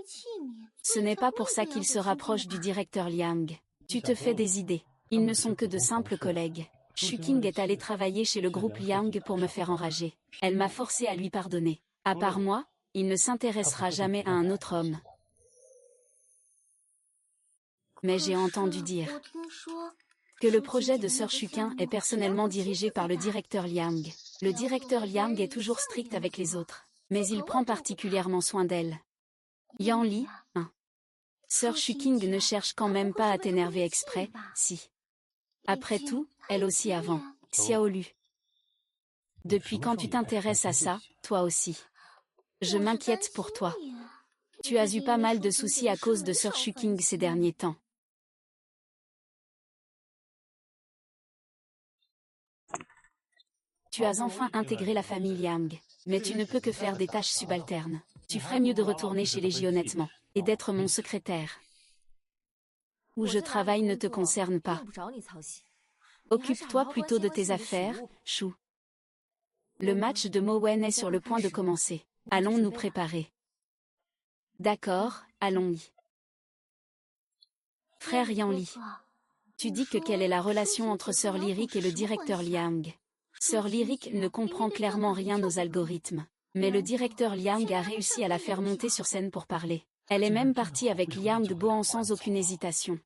Ce n'est pas pour ça qu'il se rapproche du directeur Liang. Tu te fais des idées. Ils ne sont que de simples collègues. Shuqing est allée travailler chez le groupe Liang pour me faire enrager. Elle m'a forcé à lui pardonner. À part moi, il ne s'intéressera jamais à un autre homme. Mais j'ai entendu dire que le projet de Sœur Shuqing est personnellement dirigé par le directeur Liang. Le directeur Liang est toujours strict avec les autres, mais il prend particulièrement soin d'elle. Yan Li, hein. Sœur Shuqing ne cherche quand même pas à t'énerver exprès, si. Après tout, elle aussi avant. Xiao Lu. Depuis quand tu t'intéresses à ça, toi aussi? Je m'inquiète pour toi. Tu as eu pas mal de soucis à cause de Sœur Shuqing ces derniers temps. Tu as enfin intégré la famille Liang, mais tu ne peux que faire des tâches subalternes. Tu ferais mieux de retourner chez les J honnêtement, et d'être mon secrétaire. Où je travaille ne te concerne pas. Occupe-toi plutôt de tes affaires, Chou. Le match de Mowen est sur le point de commencer. Allons nous préparer. D'accord, allons-y. Frère Yanli. Tu dis que quelle est la relation entre Sœur Lyric et le directeur Liang? Sœur Lyric ne comprend clairement rien aux algorithmes, mais le directeur Liang a réussi à la faire monter sur scène pour parler. Elle est même partie avec Liang de Boan sans aucune hésitation.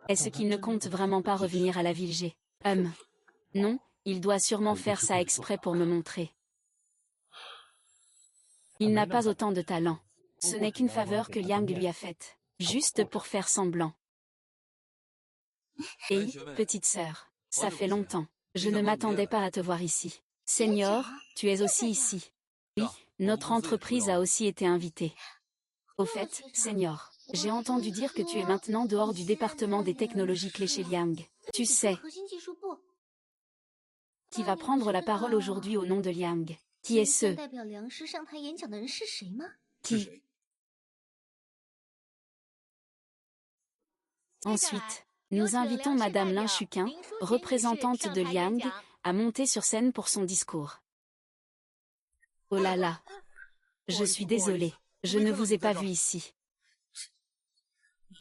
Est-ce qu'il ne compte vraiment pas revenir à la ville G? Non, il doit sûrement faire ça exprès pour me montrer. Il n'a pas autant de talent. Ce n'est qu'une faveur que Liang lui a faite, juste pour faire semblant. Hey, petite sœur, ça fait longtemps. Je ne m'attendais pas à te voir ici. Senior, tu es aussi ici. Oui, notre entreprise a aussi été invitée. Au fait, Senior, j'ai entendu dire que tu es maintenant dehors du département des technologies clés chez Liang. Tu sais qui va prendre la parole aujourd'hui au nom de Liang? Qui est ce? Qui? Ensuite, nous invitons Madame Lin Shuqing, représentante de Liang, à monter sur scène pour son discours. Oh là là! Je suis désolée, je ne vous ai pas vu ici.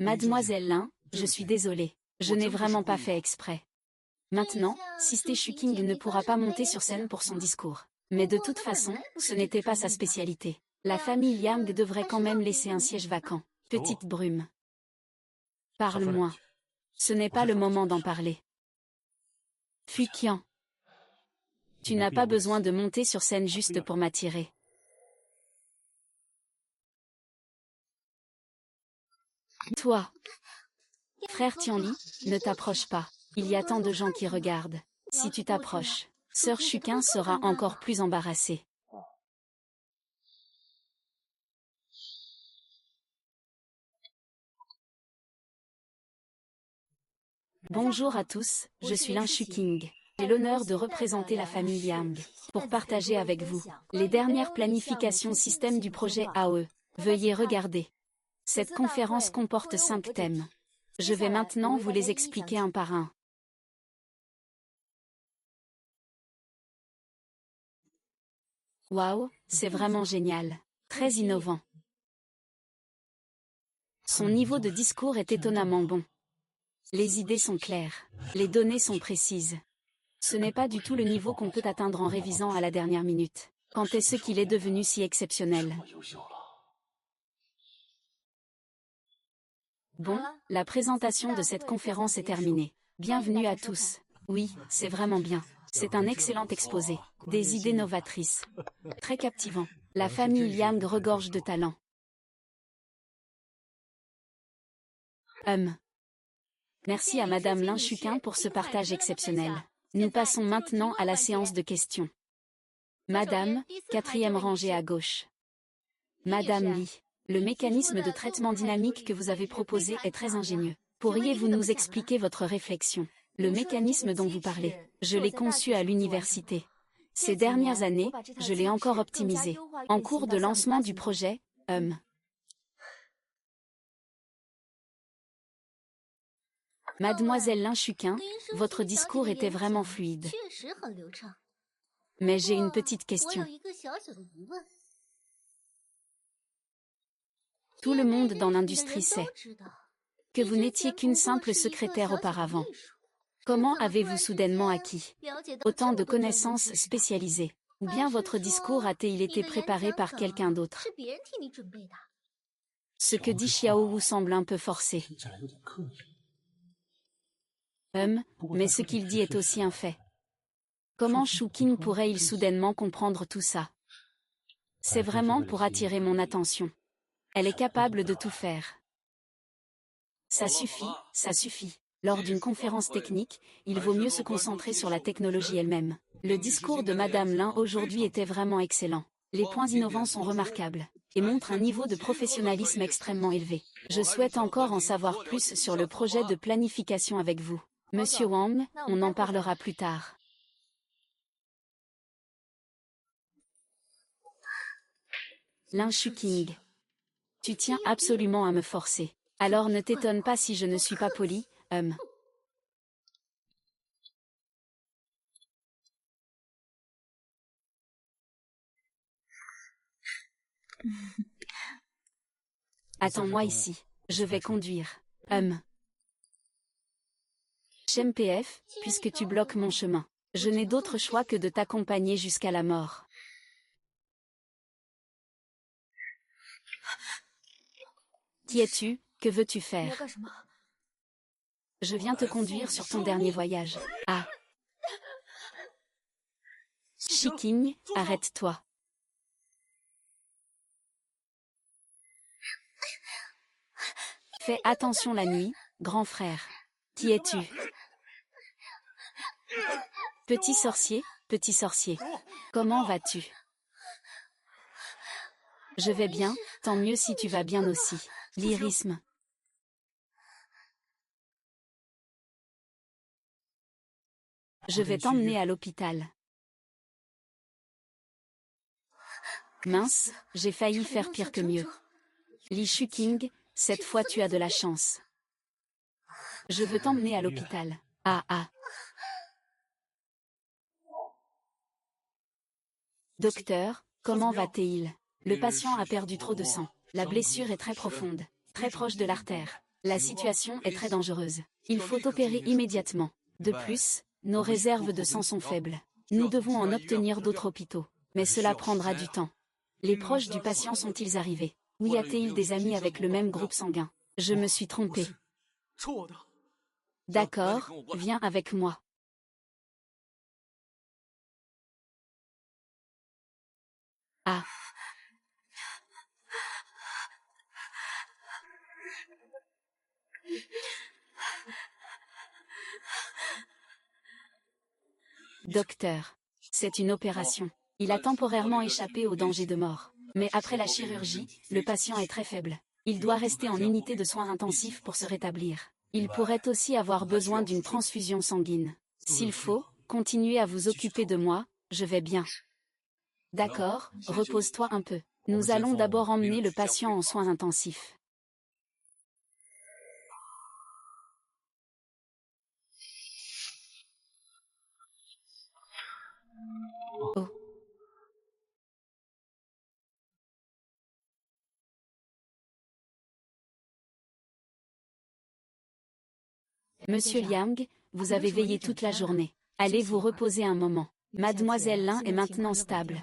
Mademoiselle Lin, je suis désolée, je n'ai vraiment pas fait exprès. Maintenant, Sister Shuqing ne pourra pas monter sur scène pour son discours. Mais de toute façon, ce n'était pas sa spécialité. La famille Liang devrait quand même laisser un siège vacant. Petite brume. Parle-moi. Ce n'est pas le moment d'en parler. Fuqian. Tu n'as pas besoin de monter sur scène juste pour m'attirer. Toi. Frère Tianli, ne t'approche pas. Il y a tant de gens qui regardent. Si tu t'approches, Sœur Shuqing sera encore plus embarrassée. Bonjour à tous, je suis Lin Shuqing. J'ai l'honneur de représenter la famille Liang, pour partager avec vous les dernières planifications système du projet AE. Veuillez regarder. Cette conférence comporte 5 thèmes. Je vais maintenant vous les expliquer un par un. Waouh, c'est vraiment génial. Très innovant. Son niveau de discours est étonnamment bon. Les idées sont claires. Les données sont précises. Ce n'est pas du tout le niveau qu'on peut atteindre en révisant à la dernière minute. Quand est-ce qu'il est devenu si exceptionnel? Bon, la présentation de cette conférence est terminée. Bienvenue à tous. Oui, c'est vraiment bien. C'est un excellent exposé. Des idées novatrices. Très captivant. La famille Liang regorge de talent. Merci à Madame Lin Chuquin pour ce partage exceptionnel. Nous passons maintenant à la séance de questions. Madame, quatrième rangée à gauche. Madame Li, le mécanisme de traitement dynamique que vous avez proposé est très ingénieux. Pourriez-vous nous expliquer votre réflexion? Le mécanisme dont vous parlez, je l'ai conçu à l'université. Ces dernières années, je l'ai encore optimisé. En cours de lancement du projet, Mademoiselle Lin Chuquin, votre discours était vraiment fluide. Mais j'ai une petite question. Tout le monde dans l'industrie sait que vous n'étiez qu'une simple secrétaire auparavant. Comment avez-vous soudainement acquis autant de connaissances spécialisées? Ou bien votre discours a-t-il été préparé par quelqu'un d'autre? Ce que dit Xiao Wu semble un peu forcé. Mais ce qu'il dit est aussi un fait. Comment Shu Qing pourrait-il soudainement comprendre tout ça? C'est vraiment pour attirer mon attention. Elle est capable de tout faire. Ça suffit, ça suffit. Lors d'une conférence technique, il vaut mieux se concentrer sur la technologie elle-même. Le discours de Madame Lin aujourd'hui était vraiment excellent. Les points innovants sont remarquables et montrent un niveau de professionnalisme extrêmement élevé. Je souhaite encore en savoir plus sur le projet de planification avec vous. Monsieur Wang, on en parlera plus tard. Lin Chuqing. Tu tiens absolument à me forcer. Alors ne t'étonne pas si je ne suis pas poli, Attends-moi ici. Je vais conduire. ChemPF, puisque tu bloques mon chemin. Je n'ai d'autre choix que de t'accompagner jusqu'à la mort. Qui es-tu? Que veux-tu faire? Je viens te conduire sur ton dernier voyage. Ah. Shiking, arrête-toi. Fais attention la nuit, grand frère. Qui es-tu? Petit sorcier, petit sorcier. Comment vas-tu? Je vais bien, tant mieux si tu vas bien aussi. Lyrisme. Je vais t'emmener à l'hôpital. Mince, j'ai failli faire pire que mieux. Li Shuqing, cette fois tu as de la chance. Je veux t'emmener à l'hôpital. Ah ah. Docteur, comment va-t-il? Le patient a perdu trop de sang. La blessure est très profonde, très proche de l'artère. La situation est très dangereuse. Il faut opérer immédiatement. De plus, nos réserves de sang sont faibles. Nous devons en obtenir d'autres hôpitaux. Mais cela prendra du temps. Les proches du patient sont-ils arrivés? Ou y a-t-il des amis avec le même groupe sanguin? Je me suis trompé. D'accord, viens avec moi. Ah. Docteur. C'est une opération. Il a temporairement échappé au danger de mort. Mais après la chirurgie, le patient est très faible. Il doit rester en unité de soins intensifs pour se rétablir. Il pourrait aussi avoir besoin d'une transfusion sanguine. S'il faut, continuez à vous occuper de moi, je vais bien. D'accord, repose-toi un peu. Nous allons d'abord emmener le patient en soins intensifs. Oh. Monsieur Liang, vous avez veillé toute la journée. Allez vous reposer un moment. Mademoiselle Lin est maintenant stable.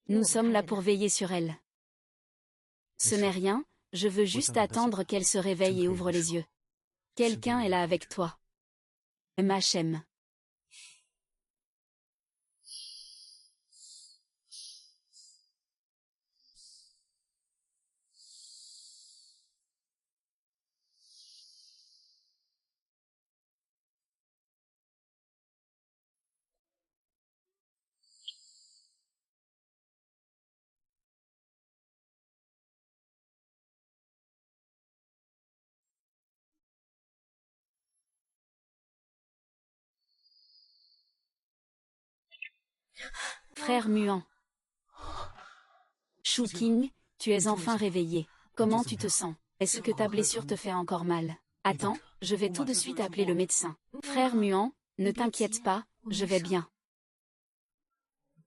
Nous sommes là pour veiller sur elle. Ce n'est rien, je veux juste attendre qu'elle se réveille et ouvre les yeux. Quelqu'un est là avec toi. MHM. Frère muant. Shu King, tu es enfin réveillé. Comment tu te sens? Est-ce que ta blessure te fait encore mal? Attends, je vais tout de suite appeler le médecin. Frère muant, ne t'inquiète pas, je vais bien.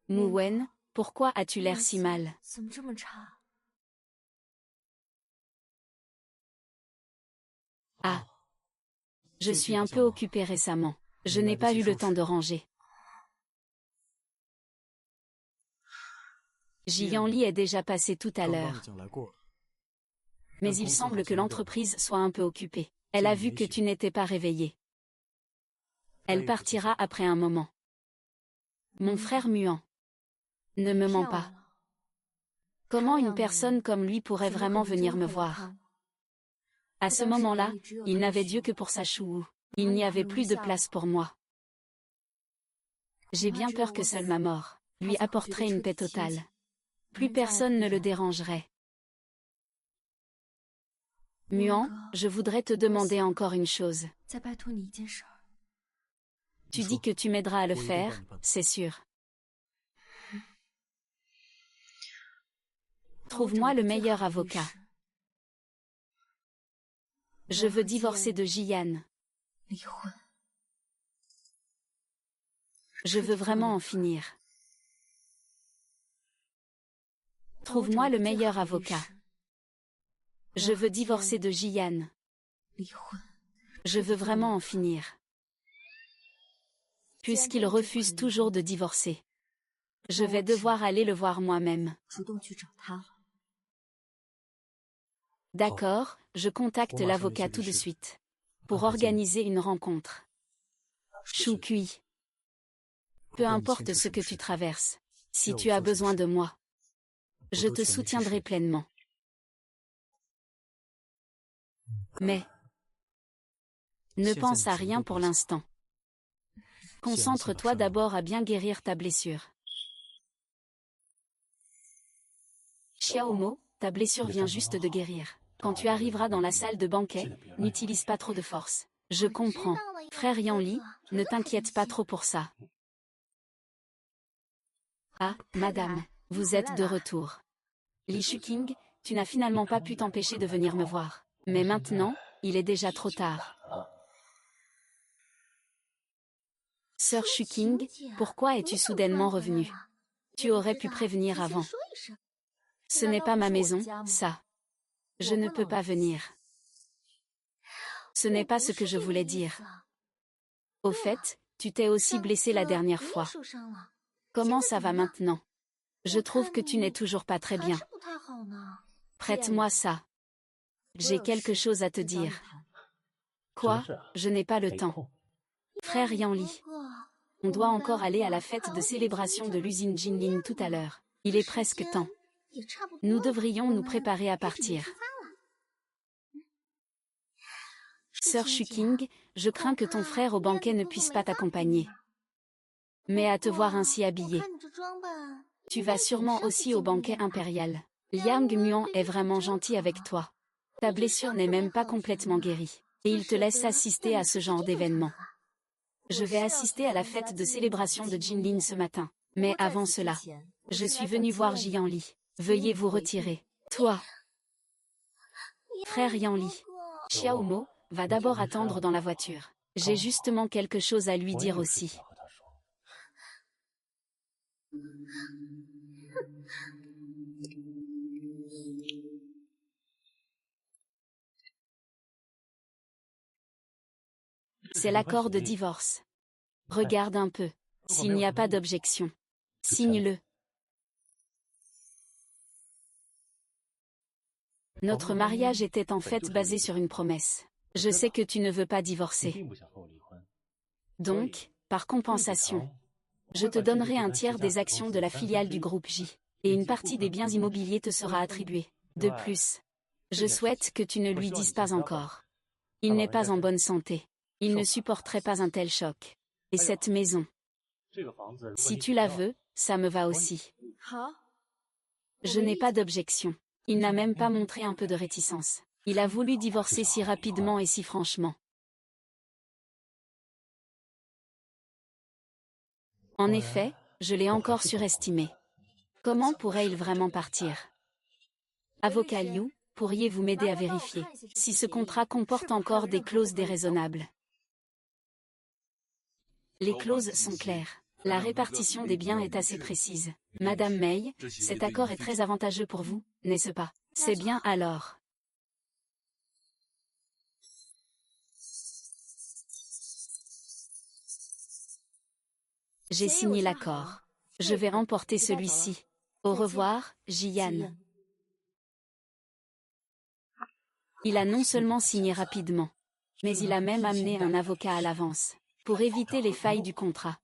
Mu Wen, pourquoi as-tu l'air si mal? Ah. Je suis un peu occupée récemment. Je n'ai pas eu le temps de ranger. Jianli est déjà passé tout à l'heure. Mais il semble que l'entreprise soit un peu occupée. Elle a vu que tu n'étais pas réveillé. Elle partira après un moment. Mon frère muant. Ne me mens pas. Comment une personne comme lui pourrait vraiment venir me voir? À ce moment-là, il n'avait Dieu que pour sa chou. Il n'y avait plus de place pour moi. J'ai bien peur que seule ma mort lui apporterait une paix totale. Plus personne ne le dérangerait. Muant, je voudrais te demander encore une chose. Tu dis que tu m'aideras à le faire, c'est sûr. Trouve-moi le meilleur avocat. Je veux divorcer de Jian. Je veux vraiment en finir. Trouve-moi le meilleur avocat. Je veux divorcer de Jian. Je veux vraiment en finir. Puisqu'il refuse toujours de divorcer. Je vais devoir aller le voir moi-même. D'accord, je contacte l'avocat tout de suite. Pour organiser une rencontre. Chou Kui. Peu importe ce que tu traverses. Si tu as besoin de moi, je te soutiendrai pleinement. Mais ne pense à rien pour l'instant. Concentre-toi d'abord à bien guérir ta blessure. Xiaomo, ta blessure vient juste de guérir. Quand tu arriveras dans la salle de banquet, n'utilise pas trop de force. Je comprends. Frère Yanli, ne t'inquiète pas trop pour ça. Ah, madame, vous êtes de retour. Li Shuking, tu n'as finalement pas pu t'empêcher de venir me voir. Mais maintenant, il est déjà trop tard. Sœur Shuking, pourquoi es-tu soudainement revenue? Tu aurais pu prévenir avant. Ce n'est pas ma maison, ça. Je ne peux pas venir. Ce n'est pas ce que je voulais dire. Au fait, tu t'es aussi blessé la dernière fois. Comment ça va maintenant? Je trouve que tu n'es toujours pas très bien. Prête-moi ça. J'ai quelque chose à te dire. Quoi? Je n'ai pas le temps. Frère Yanli. On doit encore aller à la fête de célébration de l'usine Jinling tout à l'heure. Il est presque temps. Nous devrions nous préparer à partir. Sœur Shuking, je crains que ton frère au banquet ne puisse pas t'accompagner. Mais à te voir ainsi habillée, tu vas sûrement aussi au banquet impérial. Liang Muan est vraiment gentil avec toi. Ta blessure n'est même pas complètement guérie. Et il te laisse assister à ce genre d'événement. Je vais assister à la fête de célébration de Jinling ce matin. Mais avant cela, je suis venu voir Jianli. Veuillez vous retirer. Toi, frère Yanli. Xiaomo, va d'abord attendre dans la voiture. J'ai justement quelque chose à lui dire aussi. C'est l'accord de divorce. Regarde un peu. S'il n'y a pas d'objection, signe-le. Notre mariage était en fait basé sur une promesse. Je sais que tu ne veux pas divorcer. Donc, par compensation, je te donnerai un tiers des actions de la filiale du groupe J. Et une partie des biens immobiliers te sera attribuée. De plus, je souhaite que tu ne lui dises pas encore. Il n'est pas en bonne santé. Il ne supporterait pas un tel choc. Et cette maison, si tu la veux, ça me va aussi. Je n'ai pas d'objection. Il n'a même pas montré un peu de réticence. Il a voulu divorcer si rapidement et si franchement. En effet, je l'ai encore surestimé. Comment pourrait-il vraiment partir? Avocat Liu, pourriez-vous m'aider à vérifier si ce contrat comporte encore des clauses déraisonnables? Les clauses sont claires. La répartition des biens est assez précise. Madame May, cet accord est très avantageux pour vous, n'est-ce pas? C'est bien alors. J'ai signé l'accord. Je vais remporter celui-ci. Au revoir, Jian. Il a non seulement signé rapidement, mais il a même amené un avocat à l'avance, pour éviter les failles du contrat.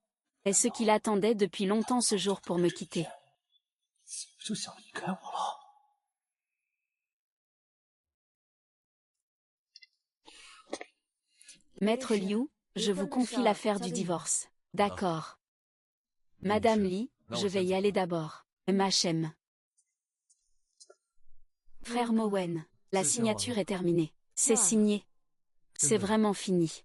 Est-ce qu'il attendait depuis longtemps ce jour pour me quitter? Maître Liu, je vous confie l'affaire du divorce. D'accord. Madame Li, je vais y aller d'abord. Machem. Frère Mowen, la signature est terminée. C'est signé. C'est vraiment fini.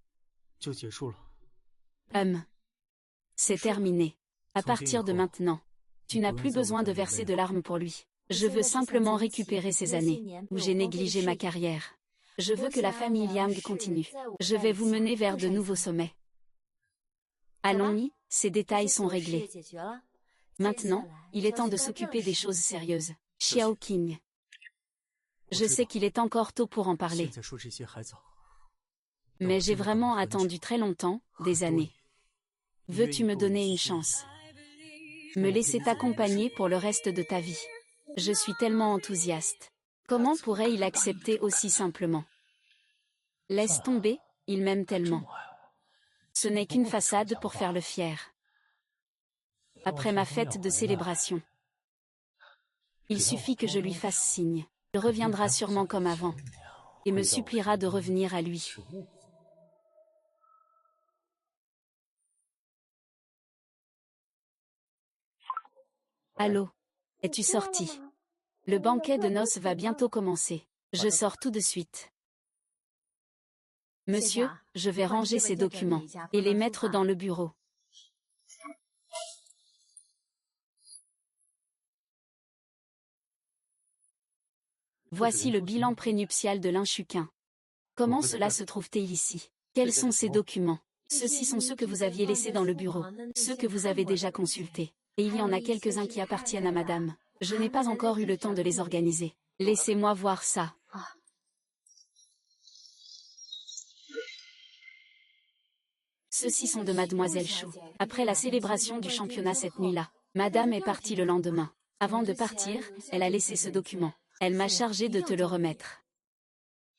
C'est terminé. À partir de maintenant, tu n'as plus besoin de verser de larmes pour lui. Je veux simplement récupérer ces années où j'ai négligé ma carrière. Je veux que la famille Liang continue. Je vais vous mener vers de nouveaux sommets. Allons-y, ces détails sont réglés. Maintenant, il est temps de s'occuper des choses sérieuses. Xiao Qing. Je sais qu'il est encore tôt pour en parler. Mais j'ai vraiment attendu très longtemps, des années. Veux-tu me donner une chance? Me laisser t'accompagner pour le reste de ta vie. Je suis tellement enthousiaste. Comment pourrait-il accepter aussi simplement? Laisse tomber, il m'aime tellement. Ce n'est qu'une façade pour faire le fier. Après ma fête de célébration, il suffit que je lui fasse signe. Il reviendra sûrement comme avant, et me suppliera de revenir à lui. Allô? Es-tu sorti? Le banquet de noces va bientôt commencer. Je sors tout de suite. Monsieur, je vais ranger ces documents et les mettre dans le bureau. Voici le bilan prénuptial de l'Inchuquin. Comment cela se trouve-t-il ici? Quels sont ces documents? Ceux-ci sont ceux que vous aviez laissés dans le bureau, ceux que vous avez déjà consultés. Et il y en a quelques-uns qui appartiennent à madame. Je n'ai pas encore eu le temps de les organiser. Laissez-moi voir ça. Ceux-ci sont de mademoiselle Chou. Après la célébration du championnat cette nuit-là, madame est partie le lendemain. Avant de partir, elle a laissé ce document. Elle m'a chargé de te le remettre.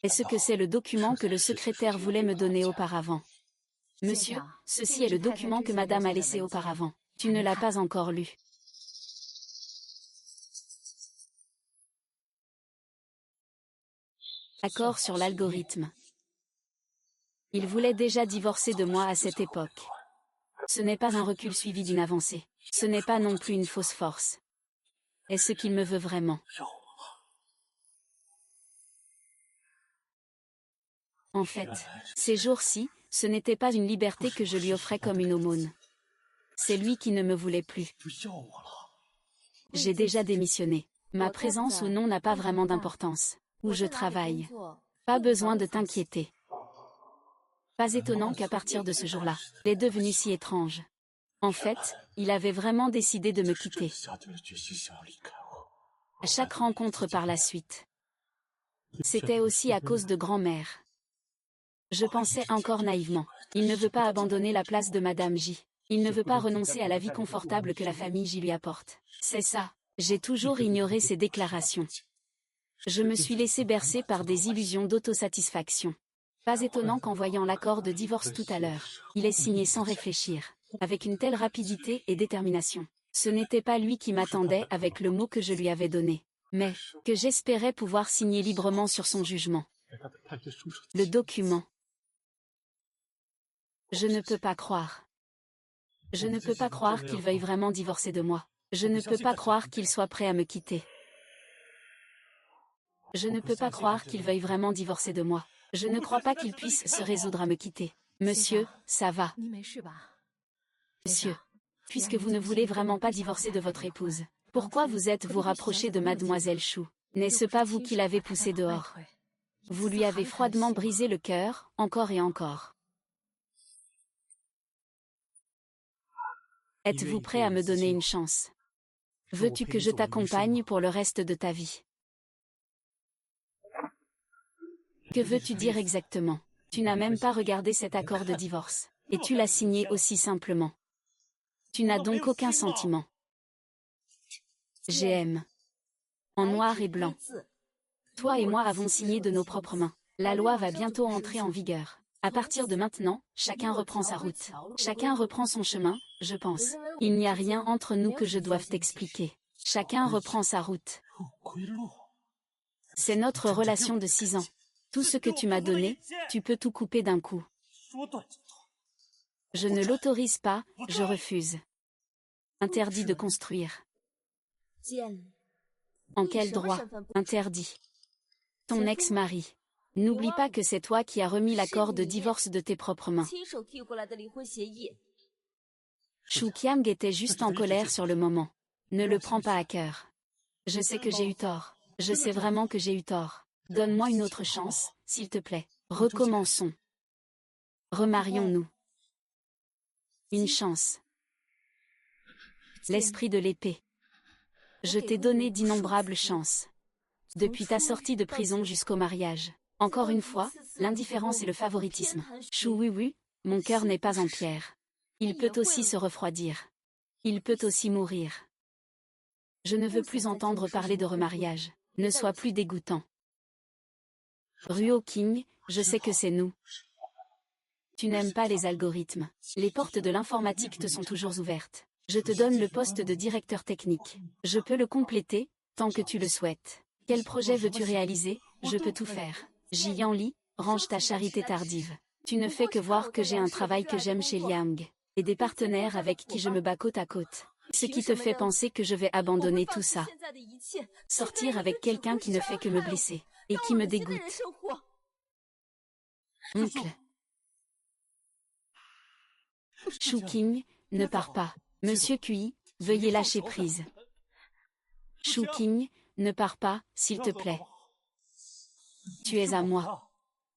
Est-ce que c'est le document que le secrétaire voulait me donner auparavant? Monsieur, ceci est le document que madame a laissé auparavant. Tu ne l'as pas encore lu. Accord sur l'algorithme. Il voulait déjà divorcer de moi à cette époque. Ce n'est pas un recul suivi d'une avancée. Ce n'est pas non plus une fausse force. Est-ce qu'il me veut vraiment? En fait, ces jours-ci, ce n'était pas une liberté que je lui offrais comme une aumône. C'est lui qui ne me voulait plus. J'ai déjà démissionné. Ma présence ou non n'a pas vraiment d'importance. Où je travaille. Pas besoin de t'inquiéter. Pas étonnant qu'à partir de ce jour-là, il est devenu si étrange. En fait, il avait vraiment décidé de me quitter. À chaque rencontre par la suite. C'était aussi à cause de grand-mère. Je pensais encore naïvement. Il ne veut pas abandonner la place de Madame J. Il ne veut pas renoncer à la vie confortable que la famille J lui apporte. C'est ça. J'ai toujours ignoré ses déclarations. Je me suis laissé bercer par des illusions d'autosatisfaction. Pas étonnant qu'en voyant l'accord de divorce tout à l'heure, il ait signé sans réfléchir, avec une telle rapidité et détermination. Ce n'était pas lui qui m'attendait avec le mot que je lui avais donné, mais que j'espérais pouvoir signer librement sur son jugement. Le document. Je ne peux pas croire. Je ne peux pas croire qu'il veuille vraiment divorcer de moi. Je ne peux pas croire qu'il soit prêt à me quitter. Je ne peux pas croire qu'il veuille vraiment divorcer de moi. Je ne crois pas qu'il puisse se résoudre à me quitter. Monsieur, ça va. Monsieur, puisque vous ne voulez vraiment pas divorcer de votre épouse, pourquoi vous êtes-vous rapproché de mademoiselle Shu? N'est-ce pas vous qui l'avez poussée dehors? Vous lui avez froidement brisé le cœur, encore et encore. Êtes-vous prêt à me donner une chance? Veux-tu que je t'accompagne pour le reste de ta vie? Que veux-tu dire exactement? Tu n'as même pas regardé cet accord de divorce, et tu l'as signé aussi simplement. Tu n'as donc aucun sentiment. GM. En noir et blanc. Toi et moi avons signé de nos propres mains. La loi va bientôt entrer en vigueur. À partir de maintenant, chacun reprend sa route. Chacun reprend son chemin, je pense. Il n'y a rien entre nous que je doive t'expliquer. Chacun reprend sa route. C'est notre relation de 6 ans. Tout ce que tu m'as donné, tu peux tout couper d'un coup. Je ne l'autorise pas, je refuse. Interdit de construire. En quel droit? Interdit. Ton ex-mari. N'oublie pas que c'est toi qui as remis l'accord de divorce de tes propres mains. Shu Qiang était juste en colère sur le moment. Ne le prends pas à cœur. Je sais que j'ai eu tort. Je sais vraiment que j'ai eu tort. Donne-moi une autre chance, s'il te plaît. Recommençons. Remarions-nous. Une chance. L'esprit de l'épée. Je t'ai donné d'innombrables chances. Depuis ta sortie de prison jusqu'au mariage. Encore une fois, l'indifférence et le favoritisme. Shu oui, mon cœur n'est pas en pierre. Il peut aussi se refroidir. Il peut aussi mourir. Je ne veux plus entendre parler de remariage. Ne sois plus dégoûtant. Ruo King, je sais que c'est nous. Tu n'aimes pas les algorithmes. Les portes de l'informatique te sont toujours ouvertes. Je te donne le poste de directeur technique. Je peux le compléter, tant que tu le souhaites. Quel projet veux-tu réaliser? Je peux tout faire. Jian Li, range ta charité tardive. Tu ne fais que voir que j'ai un travail que j'aime chez Liang, et des partenaires avec qui je me bats côte à côte. Ce qui te fait penser que je vais abandonner tout ça. Sortir avec quelqu'un qui ne fait que me blesser, et qui me dégoûte. Oncle. Shu King, ne pars pas. Monsieur Kui, veuillez lâcher prise. Shu King, ne pars pas, s'il te plaît. Tu es à moi.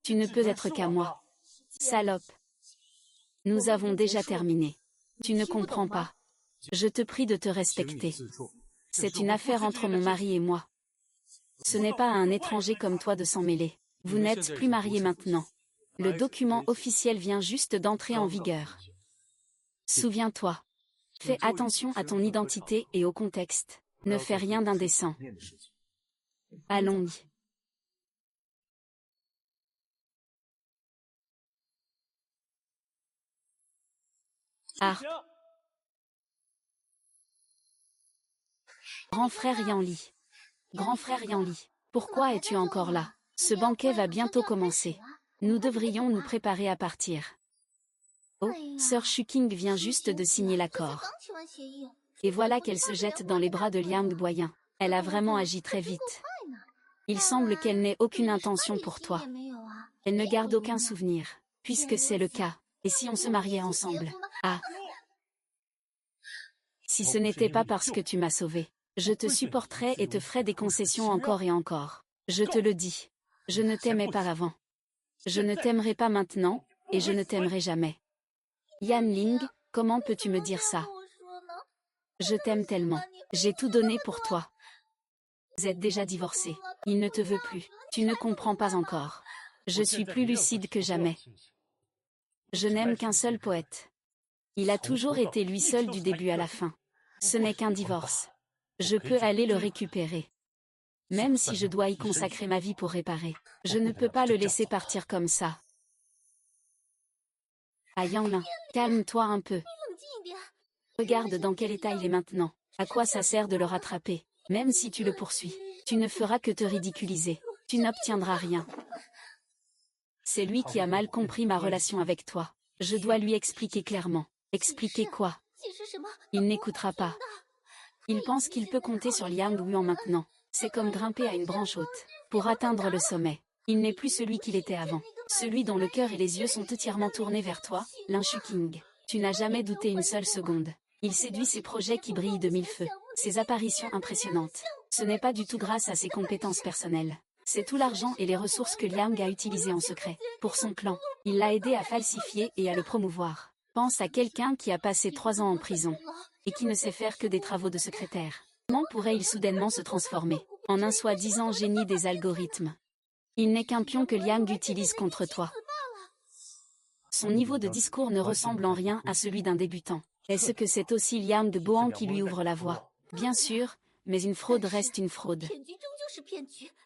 Tu ne peux être qu'à moi. Salope. Nous avons déjà terminé. Tu ne comprends pas. Je te prie de te respecter. C'est une affaire entre mon mari et moi. Ce n'est pas à un étranger comme toi de s'en mêler. Vous n'êtes plus mariés maintenant. Le document officiel vient juste d'entrer en vigueur. Souviens-toi. Fais attention à ton identité et au contexte. Ne fais rien d'indécent. Allons-y. Harp. Grand frère Yanli. Grand frère Yanli, pourquoi es-tu encore là? Ce banquet va bientôt commencer. Nous devrions nous préparer à partir. Oh, Sœur Shuking vient juste de signer l'accord. Et voilà qu'elle se jette dans les bras de Liang Boyan. Elle a vraiment agi très vite. Il semble qu'elle n'ait aucune intention pour toi. Elle ne garde aucun souvenir, puisque c'est le cas. Et si on se mariait ensemble? Ah! Si ce n'était pas parce que tu m'as sauvé, je te supporterais et te ferais des concessions encore et encore. Je te le dis. Je ne t'aimais pas avant. Je ne t'aimerai pas maintenant, et je ne t'aimerai jamais. Yan Ling, comment peux-tu me dire ça? Je t'aime tellement. J'ai tout donné pour toi. Vous êtes déjà divorcé. Il ne te veut plus. Tu ne comprends pas encore. Je suis plus lucide que jamais. Je n'aime qu'un seul poète. Il a toujours été lui seul du début à la fin. Ce n'est qu'un divorce. Je peux aller le récupérer. Même si je dois y consacrer ma vie pour réparer. Je ne peux pas le laisser partir comme ça. Ah Yanlin, calme-toi un peu. Regarde dans quel état il est maintenant. À quoi ça sert de le rattraper? Même si tu le poursuis, tu ne feras que te ridiculiser. Tu n'obtiendras rien. C'est lui qui a mal compris ma relation avec toi. Je dois lui expliquer clairement. Expliquer quoi? Il n'écoutera pas. Il pense qu'il peut compter sur Liang Wuan maintenant. C'est comme grimper à une branche haute. Pour atteindre le sommet, il n'est plus celui qu'il était avant. Celui dont le cœur et les yeux sont entièrement tournés vers toi, Lin Shuking. Tu n'as jamais douté une seule seconde. Il séduit ses projets qui brillent de mille feux, ses apparitions impressionnantes. Ce n'est pas du tout grâce à ses compétences personnelles. C'est tout l'argent et les ressources que Liang a utilisées en secret. Pour son clan, il l'a aidé à falsifier et à le promouvoir. Pense à quelqu'un qui a passé 3 ans en prison et qui ne sait faire que des travaux de secrétaire. Comment pourrait-il soudainement se transformer en un soi-disant génie des algorithmes? Il n'est qu'un pion que Liang utilise contre toi. Son niveau de discours ne ressemble en rien à celui d'un débutant. Est-ce que c'est aussi Liang de Boan qui lui ouvre la voie? Bien sûr, mais une fraude reste une fraude.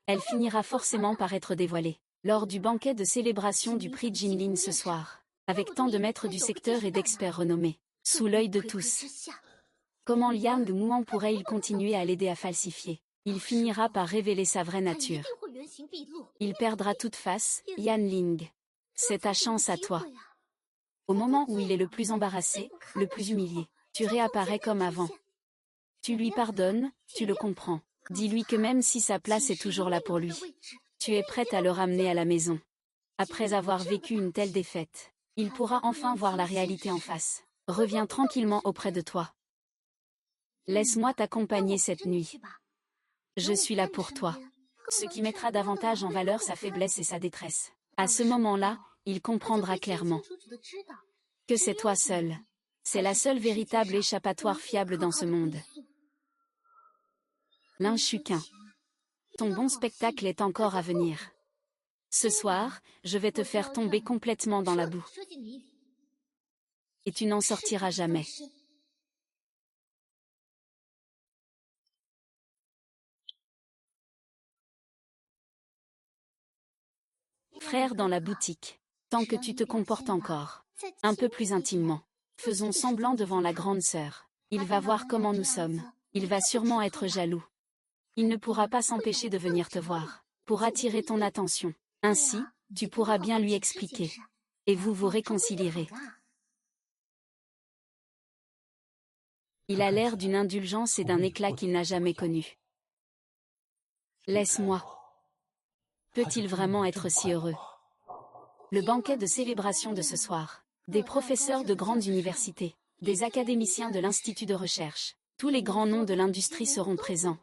Elle finira forcément par être dévoilée. Lors du banquet de célébration du prix Jinlin ce soir, avec tant de maîtres du secteur et d'experts renommés, sous l'œil de tous. Comment Liang Muan pourrait-il continuer à l'aider à falsifier? Il finira par révéler sa vraie nature. Il perdra toute face, Yan Ling. C'est ta chance à toi. Au moment où il est le plus embarrassé, le plus humilié, tu réapparais comme avant. Tu lui pardonnes, tu le comprends. Dis-lui que même si sa place est toujours là pour lui, tu es prête à le ramener à la maison. Après avoir vécu une telle défaite, il pourra enfin voir la réalité en face. Reviens tranquillement auprès de toi. Laisse-moi t'accompagner cette nuit. Je suis là pour toi. Ce qui mettra davantage en valeur sa faiblesse et sa détresse. À ce moment-là, il comprendra clairement que c'est toi seul. C'est la seule véritable échappatoire fiable dans ce monde. Lin Xuqin. Ton bon spectacle est encore à venir. Ce soir, je vais te faire tomber complètement dans la boue. Et tu n'en sortiras jamais. Frère dans la boutique. Tant que tu te comportes encore un peu plus intimement. Faisons semblant devant la grande sœur. Il va voir comment nous sommes. Il va sûrement être jaloux. Il ne pourra pas s'empêcher de venir te voir, pour attirer ton attention. Ainsi, tu pourras bien lui expliquer. Et vous vous réconcilierez. Il a l'air d'une indulgence et d'un éclat qu'il n'a jamais connu. Laisse-moi. Peut-il vraiment être si heureux? Le banquet de célébration de ce soir. Des professeurs de grandes universités, des académiciens de l'Institut de recherche, tous les grands noms de l'industrie seront présents.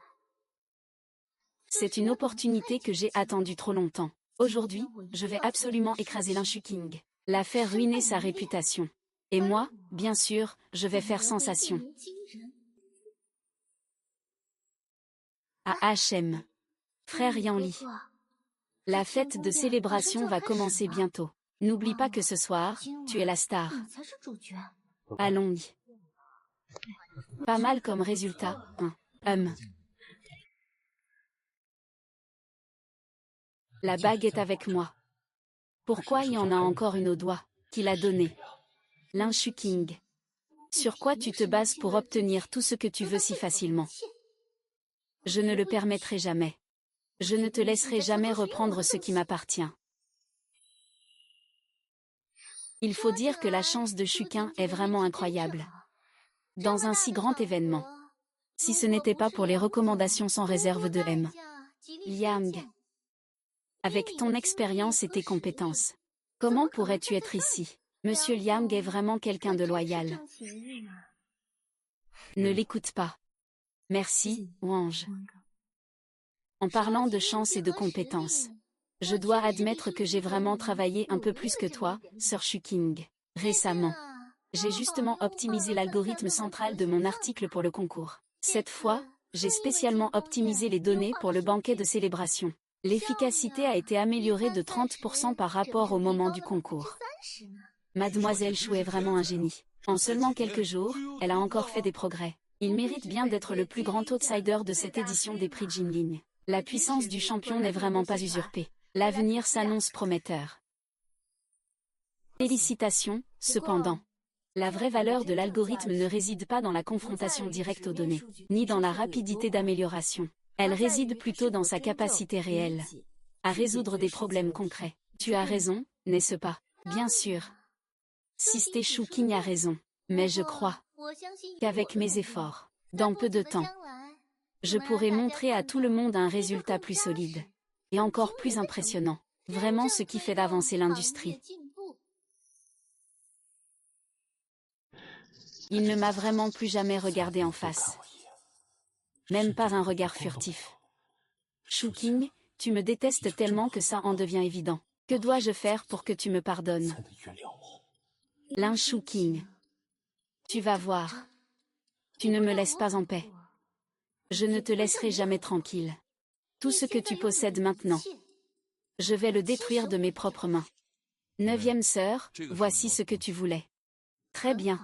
C'est une opportunité que j'ai attendue trop longtemps. Aujourd'hui, je vais absolument écraser Lin Xuqing. La faire ruiner sa réputation. Et moi, bien sûr, je vais faire sensation. À HM. Frère Yanli. La fête de célébration va commencer bientôt. N'oublie pas que ce soir, tu es la star. Allons-y. Pas mal comme résultat, hein. La bague est avec moi. Pourquoi il y en a encore une au doigt? Qui l'a donnée? Lin Xuqing. Sur quoi tu te bases pour obtenir tout ce que tu veux si facilement? Je ne le permettrai jamais. Je ne te laisserai jamais reprendre ce qui m'appartient. Il faut dire que la chance de Xuqin est vraiment incroyable. Dans un si grand événement. Si ce n'était pas pour les recommandations sans réserve de M. Liang. Avec ton expérience et tes compétences. Comment pourrais-tu être ici? Monsieur Liang est vraiment quelqu'un de loyal. Ne l'écoute pas. Merci, Wange. En parlant de chance et de compétences, je dois admettre que j'ai vraiment travaillé un peu plus que toi, Sir Xuqing. Récemment, j'ai justement optimisé l'algorithme central de mon article pour le concours. Cette fois, j'ai spécialement optimisé les données pour le banquet de célébration. L'efficacité a été améliorée de 30% par rapport au moment du concours. Mademoiselle Chou est vraiment un génie. En seulement quelques jours, elle a encore fait des progrès. Il mérite bien d'être le plus grand outsider de cette édition des prix Jinlin. La puissance du champion n'est vraiment pas usurpée. L'avenir s'annonce prometteur. Félicitations, cependant. La vraie valeur de l'algorithme ne réside pas dans la confrontation directe aux données, ni dans la rapidité d'amélioration. Elle réside plutôt dans sa capacité réelle à résoudre des problèmes concrets. Tu as raison, n'est-ce pas? Bien sûr. Sister Xuqing a raison. Mais je crois qu'avec mes efforts, dans peu de temps, je pourrai montrer à tout le monde un résultat plus solide et encore plus impressionnant. Vraiment ce qui fait d'avancer l'industrie. Il ne m'a vraiment plus jamais regardé en face. Même pas un regard furtif. Shu King, tu me détestes tellement que ça en devient évident. Que dois-je faire pour que tu me pardonnes? Lin Shu King. Tu vas voir. Tu ne me laisses pas en paix. Je ne te laisserai jamais tranquille. Tout ce que tu possèdes maintenant, je vais le détruire de mes propres mains. 9e sœur, voici ce que tu voulais. Très bien.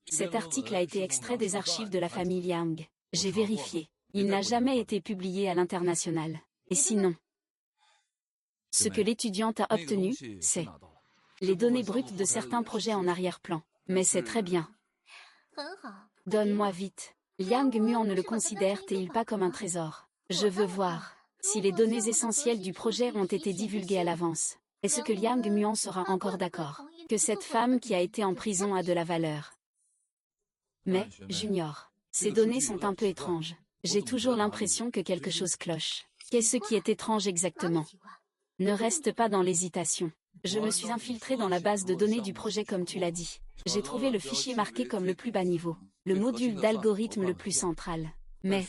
Cet article a été extrait des archives de la famille Liang. J'ai vérifié. Il n'a jamais été publié à l'international. Et sinon, ce que l'étudiante a obtenu, c'est les données brutes de certains projets en arrière-plan. Mais c'est très bien. Donne-moi vite. Liang Muan ne le considère-t-il pas comme un trésor? Je veux voir si les données essentielles du projet ont été divulguées à l'avance. Est-ce que Liang Muan sera encore d'accord que cette femme qui a été en prison a de la valeur? Mais, Junior, ces données sont un peu étranges. J'ai toujours l'impression que quelque chose cloche. Qu'est-ce qui est étrange exactement? Ne reste pas dans l'hésitation. Je me suis infiltré dans la base de données du projet comme tu l'as dit. J'ai trouvé le fichier marqué comme le plus bas niveau, le module d'algorithme le plus central. Mais,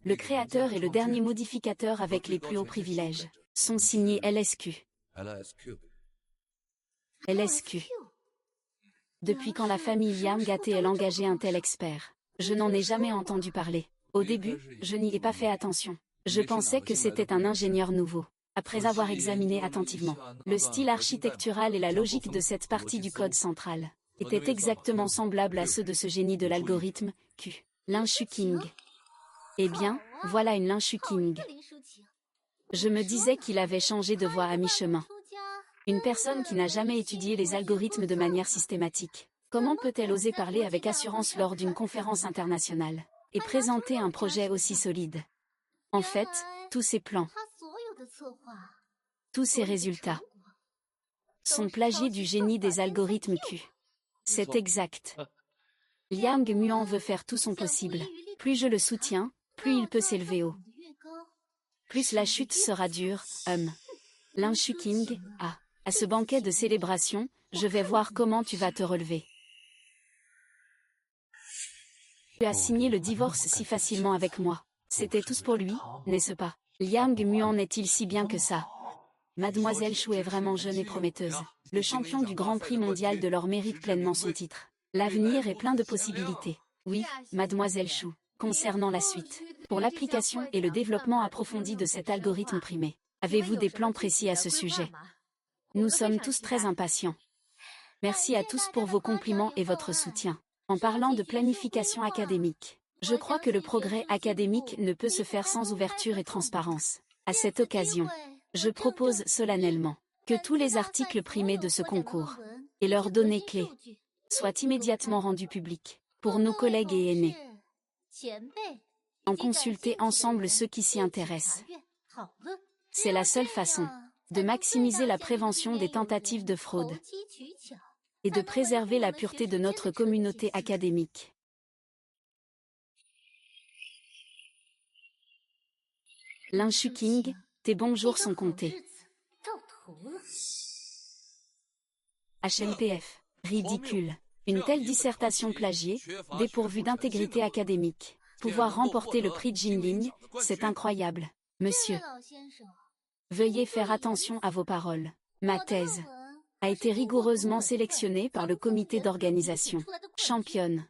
le créateur et le dernier modificateur avec les plus hauts privilèges sont signés LSQ. LSQ. Depuis quand la famille Liang a-t-elle engagé un tel expert? Je n'en ai jamais entendu parler. Au début, je n'y ai pas fait attention. Je pensais que c'était un ingénieur nouveau. Après avoir examiné attentivement le style architectural et la logique de cette partie du code central, étaient exactement semblables à ceux de ce génie de l'algorithme, Q. Lin Shu King. Eh bien, voilà une Lin Shu King. Je me disais qu'il avait changé de voie à mi-chemin. Une personne qui n'a jamais étudié les algorithmes de manière systématique. Comment peut-elle oser parler avec assurance lors d'une conférence internationale et présenter un projet aussi solide? En fait, tous ses plans, tous ses résultats sont plagiés du génie des algorithmes Q. C'est exact. Liang Muan veut faire tout son possible. Plus je le soutiens, plus il peut s'élever haut. Plus la chute sera dure, Lin Shu King, à ce banquet de célébration, je vais voir comment tu vas te relever. Tu as signé le divorce si facilement avec moi. C'était tous pour lui, n'est-ce pas? Liang Muan est-il si bien que ça? Mademoiselle Shu est vraiment jeune et prometteuse. Le champion du Grand Prix mondial de l'or mérite pleinement son titre. L'avenir est plein de possibilités. Oui, Mademoiselle Shu, concernant la suite. Pour l'application et le développement approfondi de cet algorithme primé, avez-vous des plans précis à ce sujet? Nous sommes tous très impatients. Merci à tous pour vos compliments et votre soutien. En parlant de planification académique, je crois que le progrès académique ne peut se faire sans ouverture et transparence. À cette occasion, je propose solennellement que tous les articles primés de ce concours et leurs données clés soient immédiatement rendus publics pour nos collègues et aînés. En consulter ensemble ceux qui s'y intéressent. C'est la seule façon de maximiser la prévention des tentatives de fraude et de préserver la pureté de notre communauté académique. Lin Shu King, tes bons jours sont comptés. HMPF, ridicule. Une telle dissertation plagiée, dépourvue d'intégrité académique. Pouvoir remporter le prix Jinling, c'est incroyable. Monsieur, veuillez faire attention à vos paroles. Ma thèse a été rigoureusement sélectionnée par le comité d'organisation. Championne.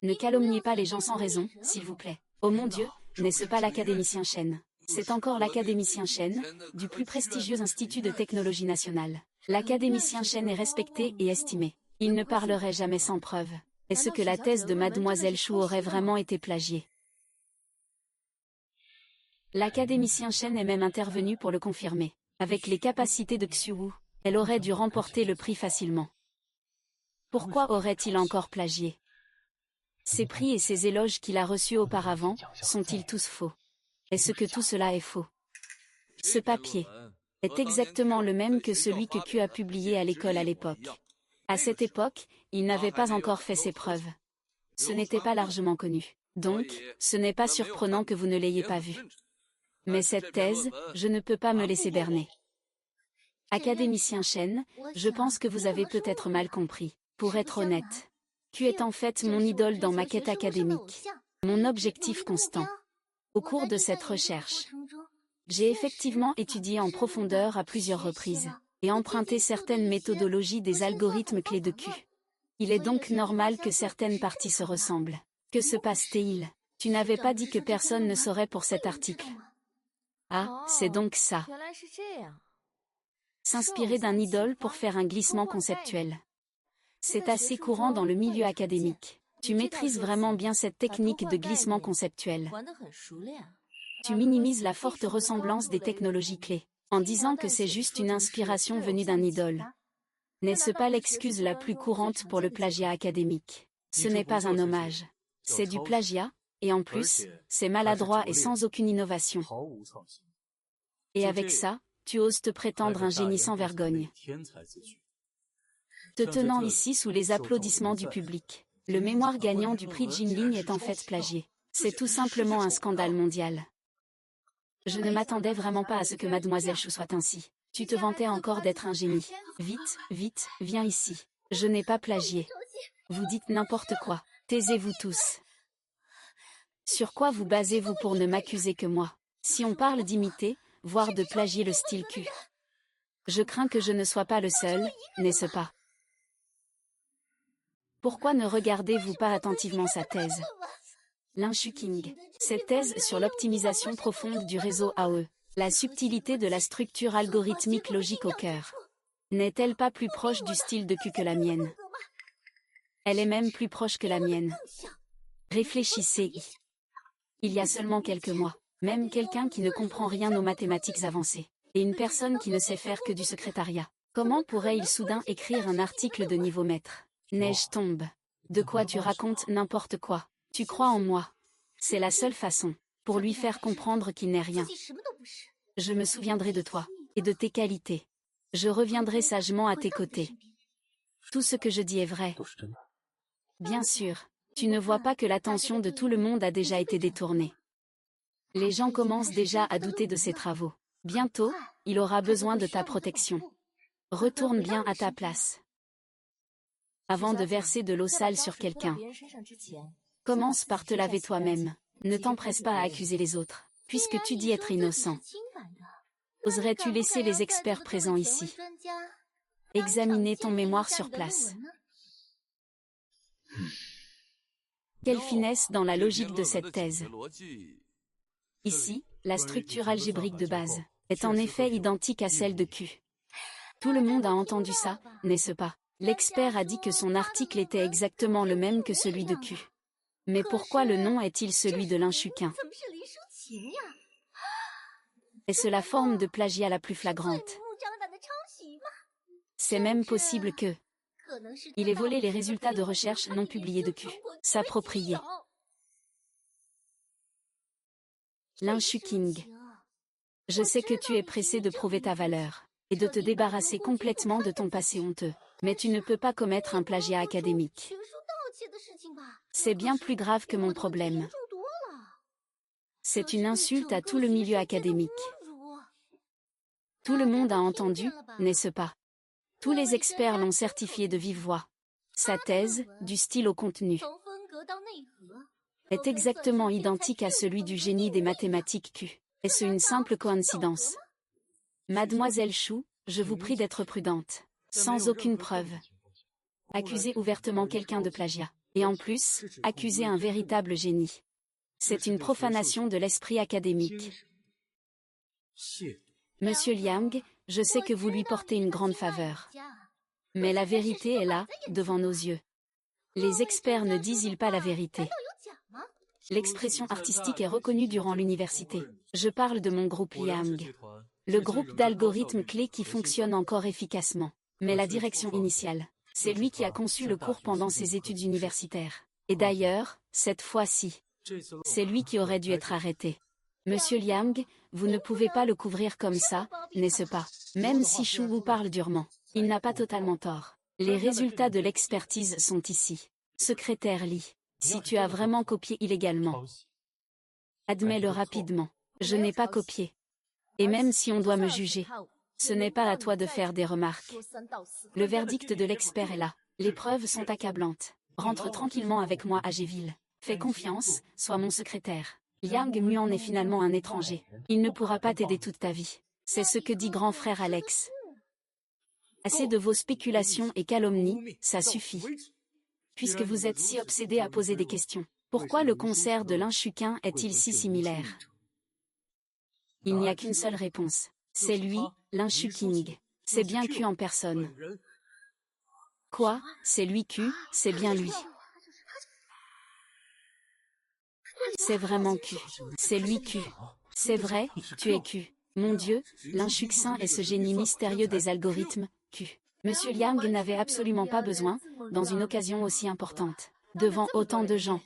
Ne calomniez pas les gens sans raison, s'il vous plaît. Oh mon Dieu, n'est-ce pas l'académicien Chen? C'est encore l'académicien Chen, du plus prestigieux institut de technologie nationale. L'académicien Chen est respecté et estimé. Il ne parlerait jamais sans preuve. Est-ce que la thèse de Mademoiselle Shu aurait vraiment été plagiée? L'académicien Chen est même intervenu pour le confirmer. Avec les capacités de Xiu, elle aurait dû remporter le prix facilement. Pourquoi aurait-il encore plagié? Ces prix et ces éloges qu'il a reçus auparavant, sont-ils tous faux? Est-ce que tout cela est faux? Ce papier est exactement le même que celui que Q a publié à l'école à l'époque. À cette époque, il n'avait pas encore fait ses preuves. Ce n'était pas largement connu. Donc, ce n'est pas surprenant que vous ne l'ayez pas vu. Mais cette thèse, je ne peux pas me laisser berner. Académicien Chen, je pense que vous avez peut-être mal compris. Pour être honnête, Q est en fait mon idole dans ma quête académique. Mon objectif constant. Au cours de cette recherche, j'ai effectivement étudié en profondeur à plusieurs reprises, et emprunté certaines méthodologies des algorithmes clés de Q. Il est donc normal que certaines parties se ressemblent. Que se passe-t-il? Tu n'avais pas dit que personne ne saurait pour cet article. Ah, c'est donc ça. S'inspirer d'un idole pour faire un glissement conceptuel. C'est assez courant dans le milieu académique. Tu maîtrises vraiment bien cette technique de glissement conceptuel. Tu minimises la forte ressemblance des technologies clés, en disant que c'est juste une inspiration venue d'un idole. N'est-ce pas l'excuse la plus courante pour le plagiat académique? Ce n'est pas un hommage. C'est du plagiat, et en plus, c'est maladroit et sans aucune innovation. Et avec ça, tu oses te prétendre un génie sans vergogne. Te tenant ici sous les applaudissements du public. Le mémoire gagnant du prix Jinling est en fait plagié. C'est tout simplement un scandale mondial. Je ne m'attendais vraiment pas à ce que Mademoiselle Chou soit ainsi. Tu te vantais encore d'être un génie. Vite, vite, viens ici. Je n'ai pas plagié. Vous dites n'importe quoi. Taisez-vous tous. Sur quoi vous basez-vous pour ne m'accuser que moi? Si on parle d'imiter, voire de plagier le style Q. Je crains que je ne sois pas le seul, n'est-ce pas? Pourquoi ne regardez-vous pas attentivement sa thèse? L'Inshuking. Cette thèse sur l'optimisation profonde du réseau AE. La subtilité de la structure algorithmique logique au cœur. N'est-elle pas plus proche du style de Q que la mienne? Elle est même plus proche que la mienne. Réfléchissez. Il y a seulement quelques mois, même quelqu'un qui ne comprend rien aux mathématiques avancées, et une personne qui ne sait faire que du secrétariat. Comment pourrait-il soudain écrire un article de niveau maître? Neige tombe. De quoi tu racontes n'importe quoi? Tu crois en moi. C'est la seule façon, pour lui faire comprendre qu'il n'est rien. Je me souviendrai de toi, et de tes qualités. Je reviendrai sagement à tes côtés. Tout ce que je dis est vrai. Bien sûr, tu ne vois pas que l'attention de tout le monde a déjà été détournée. Les gens commencent déjà à douter de ses travaux. Bientôt, il aura besoin de ta protection. Retourne bien à ta place. Avant de verser de l'eau sale sur quelqu'un, commence par te laver toi-même. Ne t'empresse pas à accuser les autres, puisque tu dis être innocent. Oserais-tu laisser les experts présents ici examiner ton mémoire sur place? Quelle finesse dans la logique de cette thèse. Ici, la structure algébrique de base est en effet identique à celle de Q. Tout le monde a entendu ça, n'est-ce pas? L'expert a dit que son article était exactement le même que celui de Q. Mais pourquoi le nom est-il celui de l'Inshuking? Est-ce la forme de plagiat la plus flagrante? C'est même possible que il ait volé les résultats de recherche non publiés de Q. S'approprier. L'Inshuking. Je sais que tu es pressé de prouver ta valeur, et de te débarrasser complètement de ton passé honteux. Mais tu ne peux pas commettre un plagiat académique. C'est bien plus grave que mon problème. C'est une insulte à tout le milieu académique. Tout le monde a entendu, n'est-ce pas? Tous les experts l'ont certifié de vive voix. Sa thèse, du style au contenu, est exactement identique à celui du génie des mathématiques Q. Est-ce une simple coïncidence? Mademoiselle Chou, je vous prie d'être prudente. Sans aucune preuve. Accuser ouvertement quelqu'un de plagiat. Et en plus, accuser un véritable génie. C'est une profanation de l'esprit académique. Monsieur Liang, je sais que vous lui portez une grande faveur. Mais la vérité est là, devant nos yeux. Les experts ne disent-ils pas la vérité? L'expression artistique est reconnue durant l'université. Je parle de mon groupe Liang. Le groupe d'algorithmes clés qui fonctionne encore efficacement. Mais la direction initiale, c'est lui qui a conçu le cours pendant ses études universitaires. Et d'ailleurs, cette fois-ci, c'est lui qui aurait dû être arrêté. Monsieur Liang, vous ne pouvez pas le couvrir comme ça, n'est-ce pas? Même si Chou vous parle durement, il n'a pas totalement tort. Les résultats de l'expertise sont ici. Secrétaire Li, si tu as vraiment copié illégalement, admets-le rapidement. Je n'ai pas copié. Et même si on doit me juger, ce n'est pas à toi de faire des remarques. Le verdict de l'expert est là. Les preuves sont accablantes. Rentre tranquillement avec moi à Géville. Fais confiance, sois mon secrétaire. Liang Muan est finalement un étranger. Il ne pourra pas t'aider toute ta vie. C'est ce que dit grand frère Alex. Assez de vos spéculations et calomnies, ça suffit. Puisque vous êtes si obsédé à poser des questions, pourquoi le concert de l'Inchuquin est-il si similaire? Il n'y a qu'une seule réponse. C'est lui, l'Inchuking. C'est bien Q en personne. Quoi? C'est lui Q? C'est bien lui. C'est vraiment Q. C'est lui Q. C'est vrai, tu es Q. Mon Dieu, l'Inchuxin est ce génie mystérieux des algorithmes, Q. Monsieur Liang n'avait absolument pas besoin, dans une occasion aussi importante, devant autant de gens.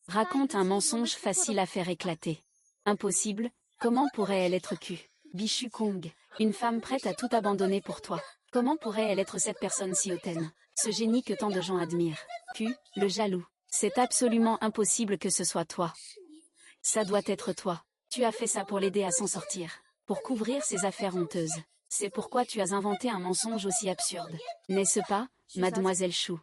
Raconte un mensonge facile à faire éclater. Impossible, comment pourrait-elle être Q? Bichu Kong, une femme prête à tout abandonner pour toi. Comment pourrait-elle être cette personne si hautaine? Ce génie que tant de gens admirent. Q, le jaloux. C'est absolument impossible que ce soit toi. Ça doit être toi. Tu as fait ça pour l'aider à s'en sortir. Pour couvrir ses affaires honteuses. C'est pourquoi tu as inventé un mensonge aussi absurde. N'est-ce pas, mademoiselle Chou?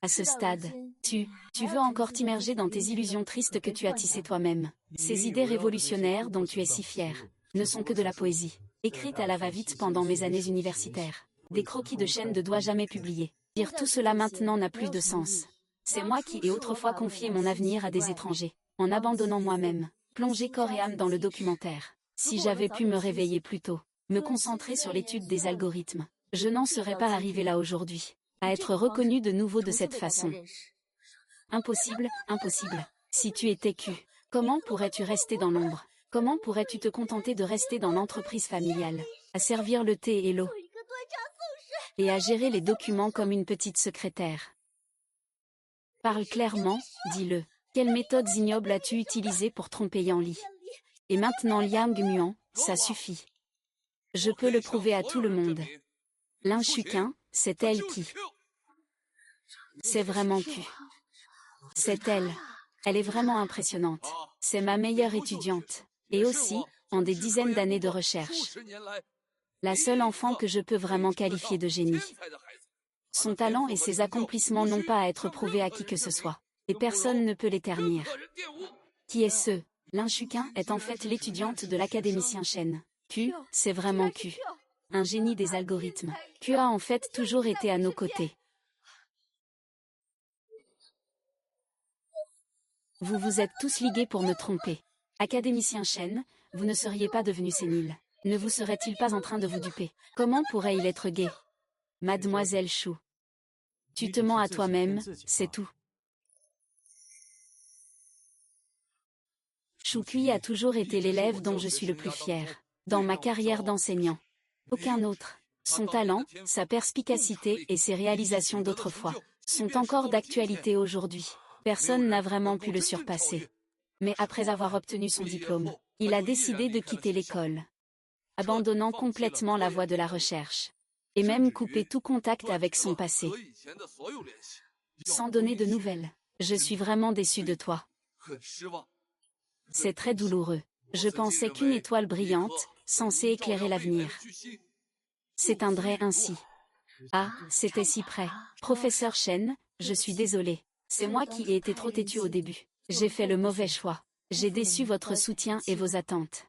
À ce stade, tu veux encore t'immerger dans tes illusions tristes que tu as tissées toi-même. Ces idées révolutionnaires dont tu es si fier, ne sont que de la poésie, écrite à la va-vite pendant mes années universitaires. Des croquis de chaîne de doigts jamais publiés. Dire tout cela maintenant n'a plus de sens. C'est moi qui ai autrefois confié mon avenir à des étrangers, en abandonnant moi-même, plongé corps et âme dans le documentaire. Si j'avais pu me réveiller plus tôt, me concentrer sur l'étude des algorithmes, je n'en serais pas arrivé là aujourd'hui, à être reconnu de nouveau de cette façon. Impossible, impossible. Si tu étais Q, comment pourrais-tu rester dans l'ombre? Comment pourrais-tu te contenter de rester dans l'entreprise familiale, à servir le thé et l'eau, et à gérer les documents comme une petite secrétaire? Parle clairement, dis-le. Quelles méthodes ignobles as-tu utilisées pour tromper Yanli? Et maintenant Liang Muan, ça suffit. Je peux le prouver à tout le monde. L'Inchuquin, c'est elle qui. C'est vraiment Q. C'est elle. Elle est vraiment impressionnante. C'est ma meilleure étudiante. Et aussi, en des dizaines d'années de recherche. La seule enfant que je peux vraiment qualifier de génie. Son talent et ses accomplissements n'ont pas à être prouvés à qui que ce soit. Et personne ne peut les ternir. Qui est ce? L'Inchuquin est en fait l'étudiante de l'académicien Shen. Q, c'est vraiment Q. Un génie des algorithmes. Q a en fait toujours été à nos côtés. Vous vous êtes tous ligués pour me tromper. Académicien Shen, vous ne seriez pas devenu sénile. Ne vous serait-il pas en train de vous duper? Comment pourrait-il être gai? Mademoiselle Chou. Tu te mens à toi-même, c'est tout. Choukui a toujours été l'élève dont je suis le plus fier, dans ma carrière d'enseignant. Aucun autre. Son talent, sa perspicacité et ses réalisations d'autrefois sont encore d'actualité aujourd'hui. Personne n'a vraiment pu le surpasser. Mais après avoir obtenu son diplôme, il a décidé de quitter l'école, abandonnant complètement la voie de la recherche, et même couper tout contact avec son passé, sans donner de nouvelles. Je suis vraiment déçu de toi. C'est très douloureux. Je pensais qu'une étoile brillante, censée éclairer l'avenir, s'éteindrait ainsi. Ah, c'était si près. Professeur Shen, je suis désolé. C'est moi qui ai été trop têtu au début. J'ai fait le mauvais choix. J'ai déçu votre soutien et vos attentes.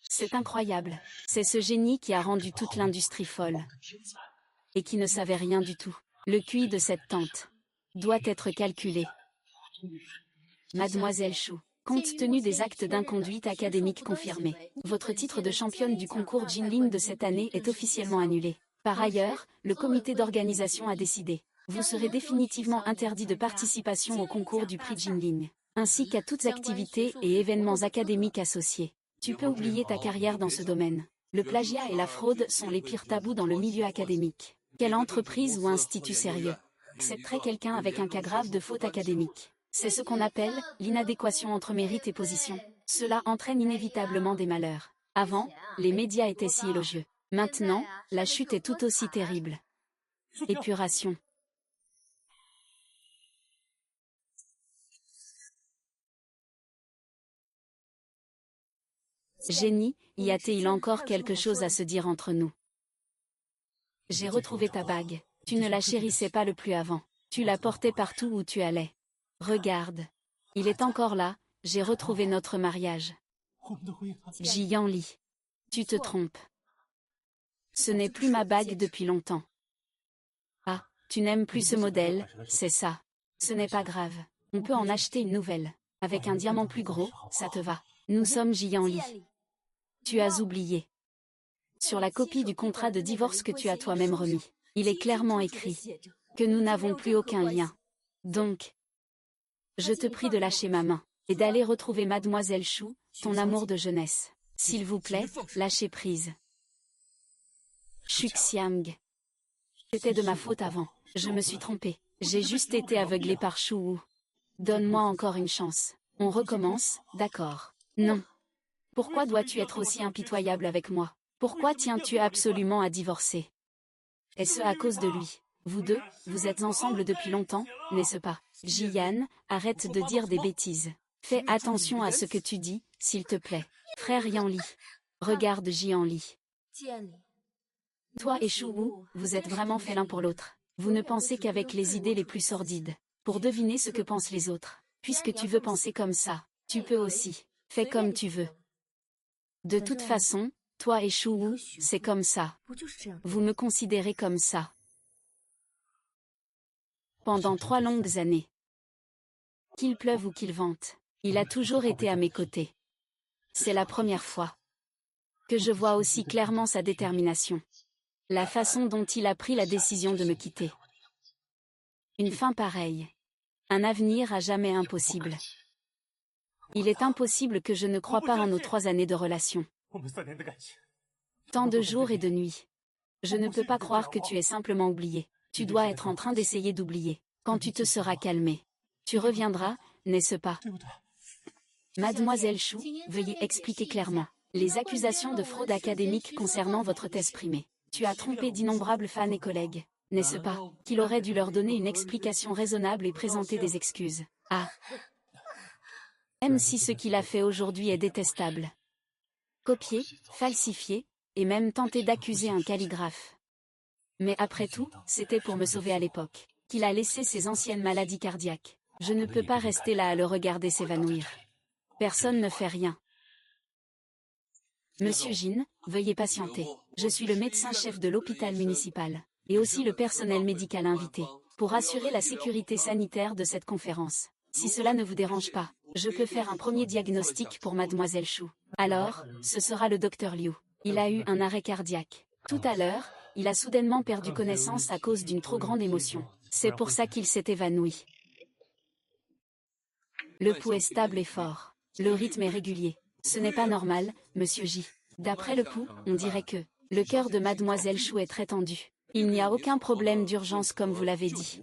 C'est incroyable. C'est ce génie qui a rendu toute l'industrie folle. Et qui ne savait rien du tout. Le QI de cette tante doit être calculé. Mademoiselle Chou, compte tenu des actes d'inconduite académique confirmés, votre titre de championne du concours Jinling de cette année est officiellement annulé. Par ailleurs, le comité d'organisation a décidé. Vous serez définitivement interdit de participation au concours du prix Jinling, ainsi qu'à toutes activités et événements académiques associés. Tu peux oublier ta carrière dans ce domaine. Le plagiat et la fraude sont les pires tabous dans le milieu académique. Quelle entreprise ou institut sérieux accepterait quelqu'un avec un cas grave de faute académique? C'est ce qu'on appelle l'inadéquation entre mérite et position. Cela entraîne inévitablement des malheurs. Avant, les médias étaient si élogieux. Maintenant, la chute est tout aussi terrible. Épuration. Génie, y a-t-il encore quelque chose à se dire entre nous? J'ai retrouvé ta bague. Tu ne la chérissais pas le plus avant. Tu la portais partout où tu allais. Regarde. Il est encore là, j'ai retrouvé notre mariage. Jian Li. Tu te trompes. Ce n'est plus ma bague depuis longtemps. Ah, tu n'aimes plus ce modèle, c'est ça. Ce n'est pas grave. On peut en acheter une nouvelle. Avec un diamant plus gros, ça te va. Nous sommes Jian Li. Tu as oublié. Sur la copie du contrat de divorce que tu as toi-même remis, il est clairement écrit que nous n'avons plus aucun lien. Donc, je te prie de lâcher ma main et d'aller retrouver Mademoiselle Shu, ton amour de jeunesse. S'il vous plaît, lâchez prise. Xuxiang. C'était de ma faute avant. Je me suis trompée. J'ai juste été aveuglée par Shu Wu. Donne-moi encore une chance. On recommence, d'accord? Non. Pourquoi dois-tu être aussi impitoyable avec moi? Pourquoi tiens-tu absolument à divorcer? Est-ce à cause de lui? Vous deux, vous êtes ensemble depuis longtemps, n'est-ce pas? Jian, arrête de dire des bêtises. Fais attention à ce que tu dis, s'il te plaît. Frère Yanli. Regarde Jianli. Toi et Shu Wu, vous êtes vraiment faits l'un pour l'autre. Vous ne pensez qu'avec les idées les plus sordides. Pour deviner ce que pensent les autres. Puisque tu veux penser comme ça, tu peux aussi. Fais comme tu veux. De toute façon, toi et Shu Wu, c'est comme ça. Vous me considérez comme ça. Pendant 3 longues années. Qu'il pleuve ou qu'il vente, il a toujours été à mes côtés. C'est la première fois que je vois aussi clairement sa détermination. La façon dont il a pris la décision de me quitter. Une fin pareille. Un avenir à jamais impossible. Il est impossible que je ne croie pas en nos 3 années de relation. Tant de jours et de nuits. Je ne peux pas croire que tu aies simplement oublié. Tu dois être en train d'essayer d'oublier. Quand tu te seras calmé, tu reviendras, n'est-ce pas? Mademoiselle Shu, veuillez expliquer clairement. Les accusations de fraude académique concernant votre thèse primée. Tu as trompé d'innombrables fans et collègues, n'est-ce pas? Qu'il aurait dû leur donner une explication raisonnable et présenter des excuses. Ah! Même si ce qu'il a fait aujourd'hui est détestable. Copier, falsifier, et même tenter d'accuser un calligraphe. Mais après tout, c'était pour me sauver à l'époque qu'il a laissé ses anciennes maladies cardiaques. Je ne peux pas rester là à le regarder s'évanouir. Personne ne fait rien. Monsieur Jin, veuillez patienter. Je suis le médecin-chef de l'hôpital municipal, et aussi le personnel médical invité, pour assurer la sécurité sanitaire de cette conférence. Si cela ne vous dérange pas, je peux faire un premier diagnostic pour Mademoiselle Shu. Alors, ce sera le docteur Liu. Il a eu un arrêt cardiaque. Tout à l'heure, il a soudainement perdu connaissance à cause d'une trop grande émotion. C'est pour ça qu'il s'est évanoui. Le pouls est stable et fort. Le rythme est régulier. Ce n'est pas normal, monsieur J. D'après le pouls, on dirait que le cœur de Mademoiselle Shu est très tendu. Il n'y a aucun problème d'urgence comme vous l'avez dit.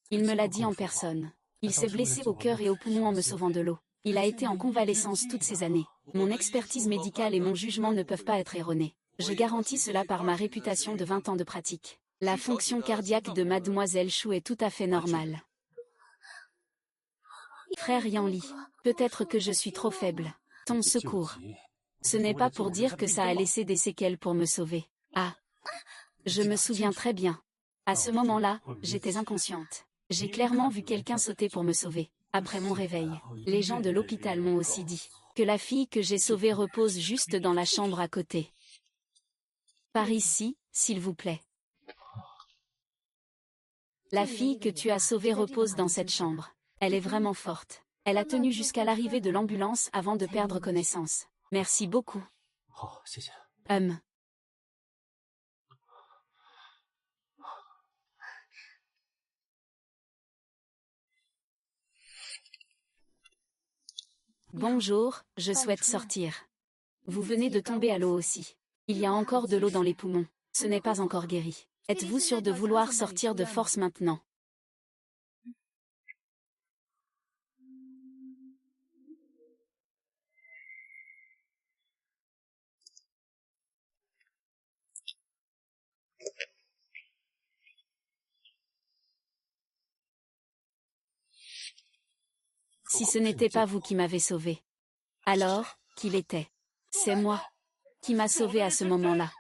Il me l'a dit en personne. Il s'est blessé au cœur et au poumon en me sauvant de l'eau. Il a été en convalescence toutes ces années. Mon expertise médicale et mon jugement ne peuvent pas être erronés. Je garantis cela par ma réputation de 20 ans de pratique. La fonction cardiaque de Mademoiselle Shu est tout à fait normale. Frère Yanli, peut-être que je suis trop faible. Ton secours. Ce n'est pas pour dire que ça a laissé des séquelles pour me sauver. Ah. Je me souviens très bien. À ce moment-là, j'étais inconsciente. J'ai clairement vu quelqu'un sauter pour me sauver. Après mon réveil, les gens de l'hôpital m'ont aussi dit que la fille que j'ai sauvée repose juste dans la chambre à côté. Par ici, s'il vous plaît. La fille que tu as sauvée repose dans cette chambre. Elle est vraiment forte. Elle a tenu jusqu'à l'arrivée de l'ambulance avant de perdre connaissance. Merci beaucoup. Bonjour, je souhaite sortir. Vous venez de tomber à l'eau aussi. Il y a encore de l'eau dans les poumons. Ce n'est pas encore guéri. Êtes-vous sûr de vouloir sortir de force maintenant? Si ce n'était pas vous qui m'avez sauvé. Alors, qui l'était? C'est moi. Qui m'a sauvé à ce moment-là?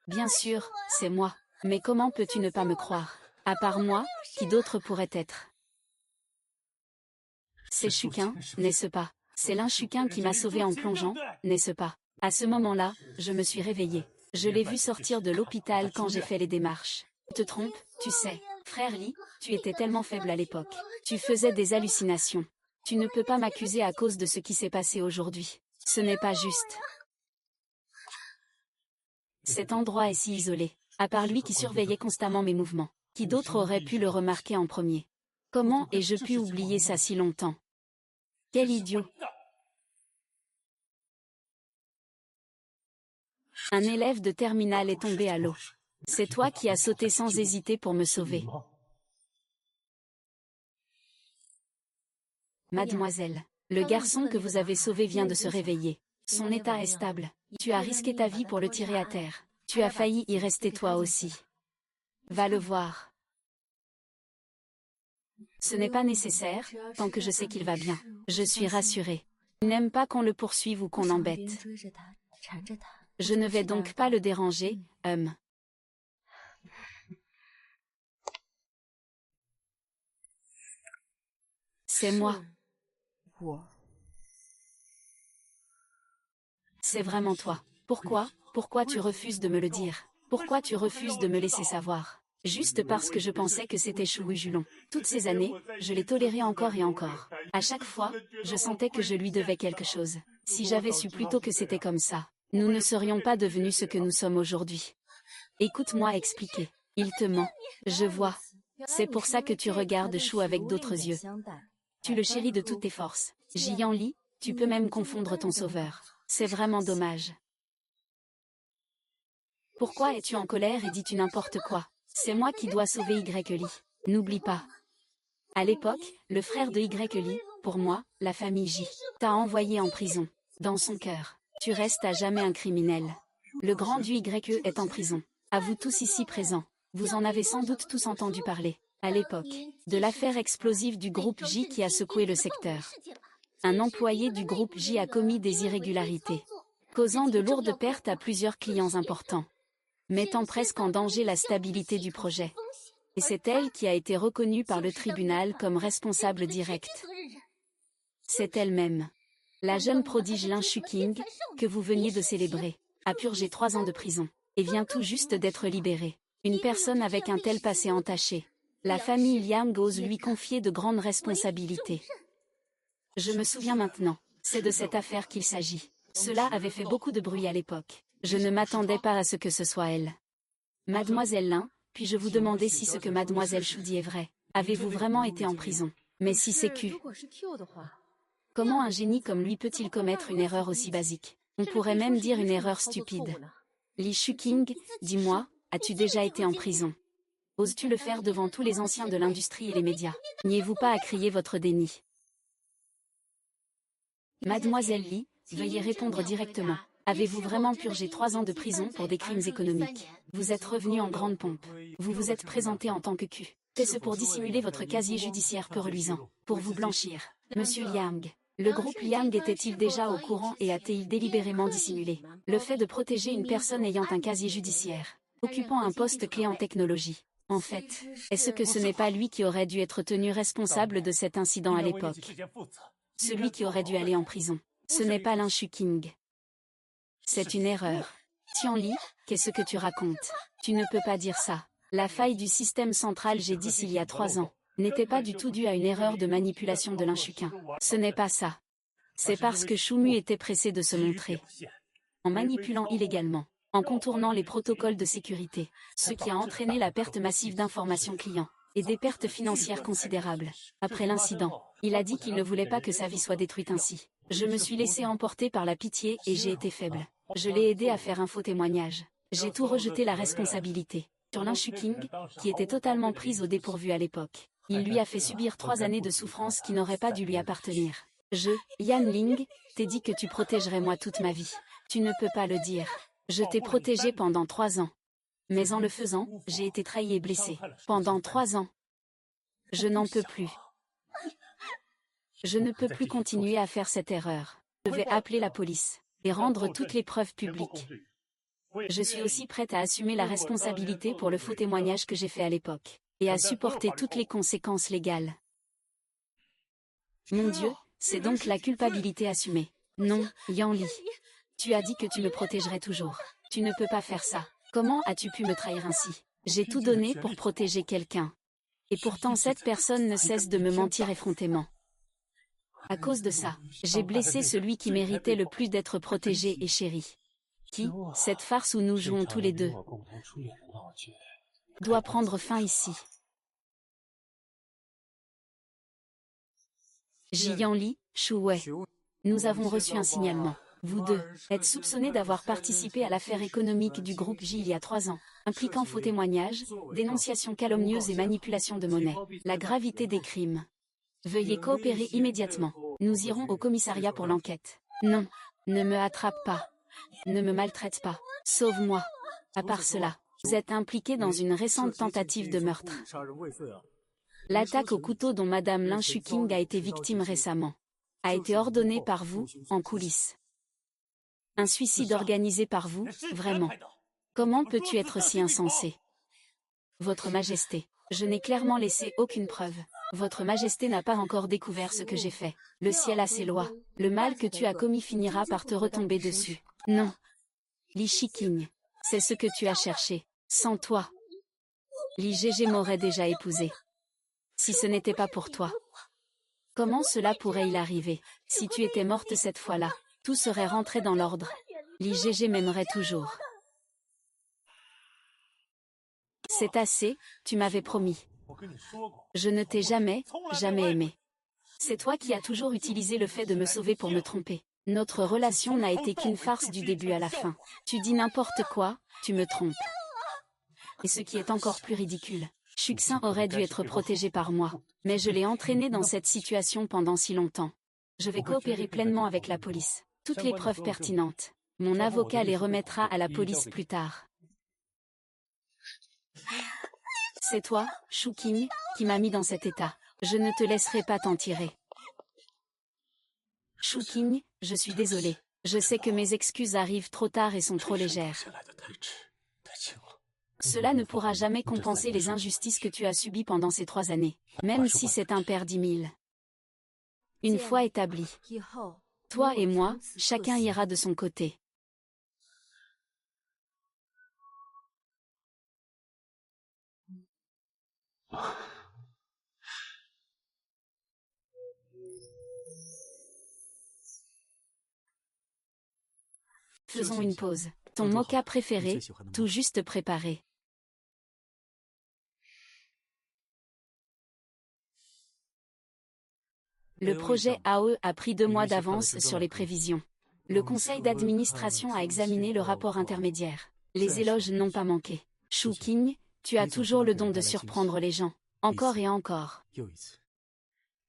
Bien sûr, c'est moi. Mais comment peux-tu ne pas me croire? À part moi, qui d'autre pourrait être? C'est Shukin, n'est-ce pas? C'est l'Inshukin qui m'a sauvé en plongeant, n'est-ce pas? À ce moment-là, je me suis réveillée. Je l'ai vu sortir de l'hôpital quand j'ai fait les démarches. Tu te trompes, tu sais. Frère Lee, tu étais tellement faible à l'époque. Tu faisais des hallucinations. Tu ne peux pas m'accuser à cause de ce qui s'est passé aujourd'hui. Ce n'est pas juste. Cet endroit est si isolé. À part lui qui surveillait constamment mes mouvements. Qui d'autre aurait pu le remarquer en premier? Comment ai-je pu oublier ça si longtemps? Quel idiot! Un élève de terminale est tombé à l'eau. C'est toi qui as sauté sans hésiter pour me sauver. Mademoiselle, le garçon que vous avez sauvé vient de se réveiller. Son état est stable. Tu as risqué ta vie pour le tirer à terre. Tu as failli y rester toi aussi. Va le voir. Ce n'est pas nécessaire, tant que je sais qu'il va bien. Je suis rassurée. Il n'aime pas qu'on le poursuive ou qu'on l'embête. Je ne vais donc pas le déranger, C'est moi. C'est vraiment toi. Pourquoi? Pourquoi tu refuses de me le dire? Pourquoi tu refuses de me laisser savoir? Juste parce que je pensais que c'était Chou Julon. Toutes ces années, je l'ai toléré encore et encore. À chaque fois, je sentais que je lui devais quelque chose. Si j'avais su plus tôt que c'était comme ça, nous ne serions pas devenus ce que nous sommes aujourd'hui. Écoute-moi expliquer. Il te ment. Je vois. C'est pour ça que tu regardes Chou avec d'autres yeux. Tu le chéris de toutes tes forces. Jian Li, tu peux même confondre ton sauveur. C'est vraiment dommage. Pourquoi es-tu en colère et dis-tu n'importe quoi? C'est moi qui dois sauver Y Li. N'oublie pas. À l'époque, le frère de Y Li, pour moi, la famille J, t'a envoyé en prison. Dans son cœur, tu restes à jamais un criminel. Le grand du YE est en prison. À vous tous ici présents, vous en avez sans doute tous entendu parler, à l'époque, de l'affaire explosive du groupe J qui a secoué le secteur. Un employé du groupe J a commis des irrégularités, causant de lourdes pertes à plusieurs clients importants, mettant presque en danger la stabilité du projet. Et c'est elle qui a été reconnue par le tribunal comme responsable directe. C'est elle-même. La jeune prodige Lin Shuking, que vous veniez de célébrer, a purgé 3 ans de prison, et vient tout juste d'être libérée. Une personne avec un tel passé entaché. La famille Liang ose lui confier de grandes responsabilités. Je me souviens maintenant, c'est de cette affaire qu'il s'agit. Cela avait fait beaucoup de bruit à l'époque. Je ne m'attendais pas à ce que ce soit elle. Mademoiselle Lin, puis-je vous demander si ce que Mademoiselle Chou dit est vrai? Avez-vous vraiment été en prison? Mais si c'est Q, comment un génie comme lui peut-il commettre une erreur aussi basique? On pourrait même dire une erreur stupide. Li Shuking, dis-moi, as-tu déjà été en prison? Oses-tu le faire devant tous les anciens de l'industrie et les médias? Niez-vous pas à crier votre déni? Mademoiselle Li, veuillez répondre directement. Avez-vous vraiment purgé 3 ans de prison pour des crimes économiques? Vous êtes revenu en grande pompe. Vous vous êtes présenté en tant que Q. Est-ce pour dissimuler votre casier judiciaire peu reluisant? Pour vous blanchir? Monsieur Liang, le groupe Liang était-il déjà au courant et a-t-il délibérément dissimulé le fait de protéger une personne ayant un casier judiciaire, occupant un poste clé en technologie? En fait, est-ce que ce n'est pas lui qui aurait dû être tenu responsable de cet incident à l'époque? Celui qui aurait dû aller en prison. Ce n'est pas Lin Shuking. C'est une erreur. Tian Li, qu'est-ce que tu racontes? Tu ne peux pas dire ça. La faille du système central G10 il y a 3 ans n'était pas du tout due à une erreur de manipulation de Lin Shukin. Ce n'est pas ça. C'est parce que Shumu était pressé de se montrer. En manipulant illégalement, en contournant les protocoles de sécurité, ce qui a entraîné la perte massive d'informations clients, et des pertes financières considérables. Après l'incident, il a dit qu'il ne voulait pas que sa vie soit détruite ainsi. Je me suis laissé emporter par la pitié et j'ai été faible. Je l'ai aidé à faire un faux témoignage. J'ai tout rejeté la responsabilité sur Lin Shuking, qui était totalement prise au dépourvu à l'époque. Il lui a fait subir 3 années de souffrance qui n'auraient pas dû lui appartenir. Yan Ling, t'ai dit que tu protégerais moi toute ma vie. Tu ne peux pas le dire. Je t'ai protégé pendant 3 ans. Mais en le faisant, j'ai été trahi et blessé. Pendant 3 ans. Je n'en peux plus. Je ne peux plus continuer à faire cette erreur. Je vais appeler la police. et rendre toutes les preuves publiques. Je suis aussi prête à assumer la responsabilité pour le faux témoignage que j'ai fait à l'époque, et à supporter toutes les conséquences légales. Mon Dieu, c'est donc la culpabilité assumée. Non, Yan Li. Tu as dit que tu me protégerais toujours. Tu ne peux pas faire ça. Comment as-tu pu me trahir ainsi? J'ai tout donné pour protéger quelqu'un. Et pourtant cette personne ne cesse de me mentir effrontément. À cause de ça, j'ai blessé celui qui méritait le plus d'être protégé et chéri. Qui, cette farce où nous jouons tous les deux, doit prendre fin ici. Jiyan Li, Shu Wei. Nous avons reçu un signalement. Vous deux êtes soupçonnés d'avoir participé à l'affaire économique du groupe J il y a 3 ans, impliquant faux témoignages, dénonciations calomnieuses et manipulation de monnaie. La gravité des crimes. Veuillez coopérer immédiatement. Nous irons au commissariat pour l'enquête. Non, ne me attrape pas. Ne me maltraite pas. Sauve-moi. À part cela, vous êtes impliqué dans une récente tentative de meurtre. L'attaque au couteau dont Madame Lin Shuqing a été victime récemment a été ordonnée par vous, en coulisses. Un suicide organisé par vous, vraiment. Comment peux-tu être si insensé? Votre Majesté, je n'ai clairement laissé aucune preuve. Votre Majesté n'a pas encore découvert ce que j'ai fait. Le ciel a ses lois. Le mal que tu as commis finira par te retomber dessus. Non. Li Shiqing, c'est ce que tu as cherché. Sans toi, Li Gégé m'aurait déjà épousé. Si ce n'était pas pour toi. Comment cela pourrait-il arriver? Si tu étais morte cette fois-là, tout serait rentré dans l'ordre. Li Gégé m'aimerait toujours. C'est assez, tu m'avais promis. Je ne t'ai jamais aimé. C'est toi qui as toujours utilisé le fait de me sauver pour me tromper. Notre relation n'a été qu'une farce du début à la fin. Tu dis n'importe quoi, tu me trompes. Et ce qui est encore plus ridicule, Shuxin aurait dû être protégé par moi, mais je l'ai entraîné dans cette situation pendant si longtemps. Je vais coopérer pleinement avec la police. Toutes les preuves pertinentes. Mon avocat les remettra à la police plus tard. C'est toi, Shu Qing, qui m'as mis dans cet état. Je ne te laisserai pas t'en tirer. Shu Qing, je suis désolée. Je sais que mes excuses arrivent trop tard et sont trop légères. Cela ne pourra jamais compenser les injustices que tu as subies pendant ces 3 années, même si c'est un père 10 000. Une fois établi, toi et moi, chacun ira de son côté. Faisons une pause. Ton mocha préféré, tout juste préparé. Le projet AE a pris 2 mois d'avance sur les prévisions. Le conseil d'administration a examiné le rapport intermédiaire. Les éloges n'ont pas manqué. Shu Qing, tu as toujours le don de surprendre les gens. Encore et encore.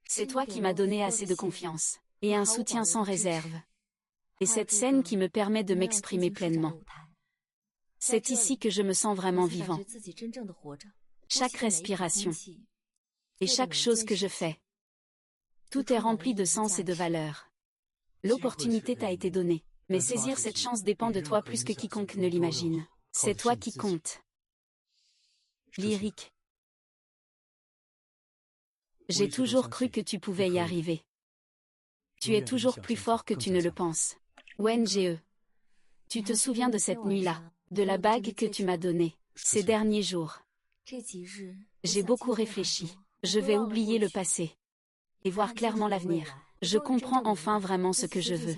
C'est toi qui m'as donné assez de confiance. Et un soutien sans réserve. Et cette scène qui me permet de m'exprimer pleinement. C'est ici que je me sens vraiment vivant. Chaque respiration. Et chaque chose que je fais. Tout est rempli de sens et de valeur. L'opportunité t'a été donnée. Mais saisir cette chance dépend de toi plus que quiconque ne l'imagine. C'est toi qui compte. Lyrique. J'ai toujours cru que tu pouvais y arriver. Tu es toujours plus fort que tu ne le penses. Wen Ge. Tu te souviens de cette nuit-là, de la bague que tu m'as donnée, ces derniers jours. J'ai beaucoup réfléchi. Je vais oublier le passé. Et voir clairement l'avenir. Je comprends enfin vraiment ce que je veux.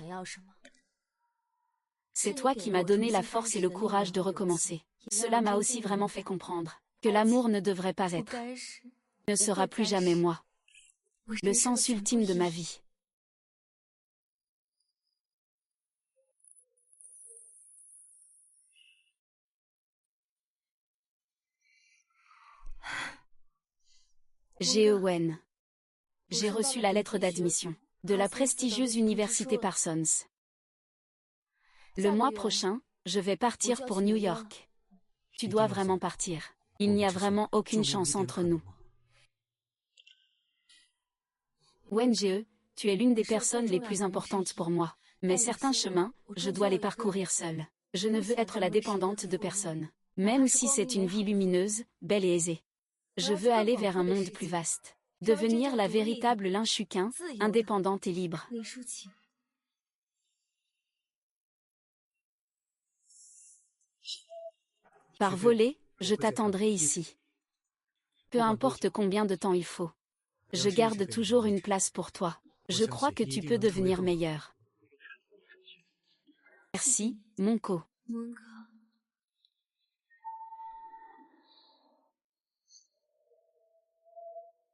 C'est toi qui m'as donné la force et le courage de recommencer. Cela m'a aussi vraiment fait comprendre que l'amour ne devrait pas être, ne sera plus jamais moi. Le sens ultime de ma vie. Ge Wen. J'ai reçu la lettre d'admission de la prestigieuse université Parsons. Le mois prochain, je vais partir pour New York. Tu dois vraiment partir. Il n'y a vraiment aucune chance entre nous. Wen Ge, tu es l'une des personnes les plus importantes pour moi. Mais certains chemins, je dois les parcourir seule. Je ne veux être la dépendante de personne. Même si c'est une vie lumineuse, belle et aisée. Je veux aller vers un monde plus vaste. Devenir la véritable Lin Xuqin, indépendante et libre. Par voler, je t'attendrai ici. Peu importe combien de temps il faut. Je garde toujours une place pour toi. Je crois que tu peux devenir meilleur. Merci, Monko.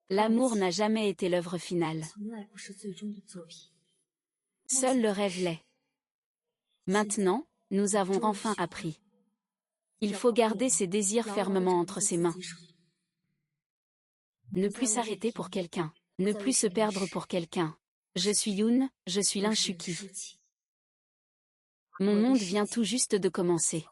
L'amour n'a jamais été l'œuvre finale. Seul le rêve l'est. Maintenant, nous avons enfin appris. Il faut garder ses désirs fermement entre ses mains. Ne plus s'arrêter pour quelqu'un. Ne plus se perdre pour quelqu'un. Je suis Yoon, je suis Lin Xuqi. Mon monde vient tout juste de commencer.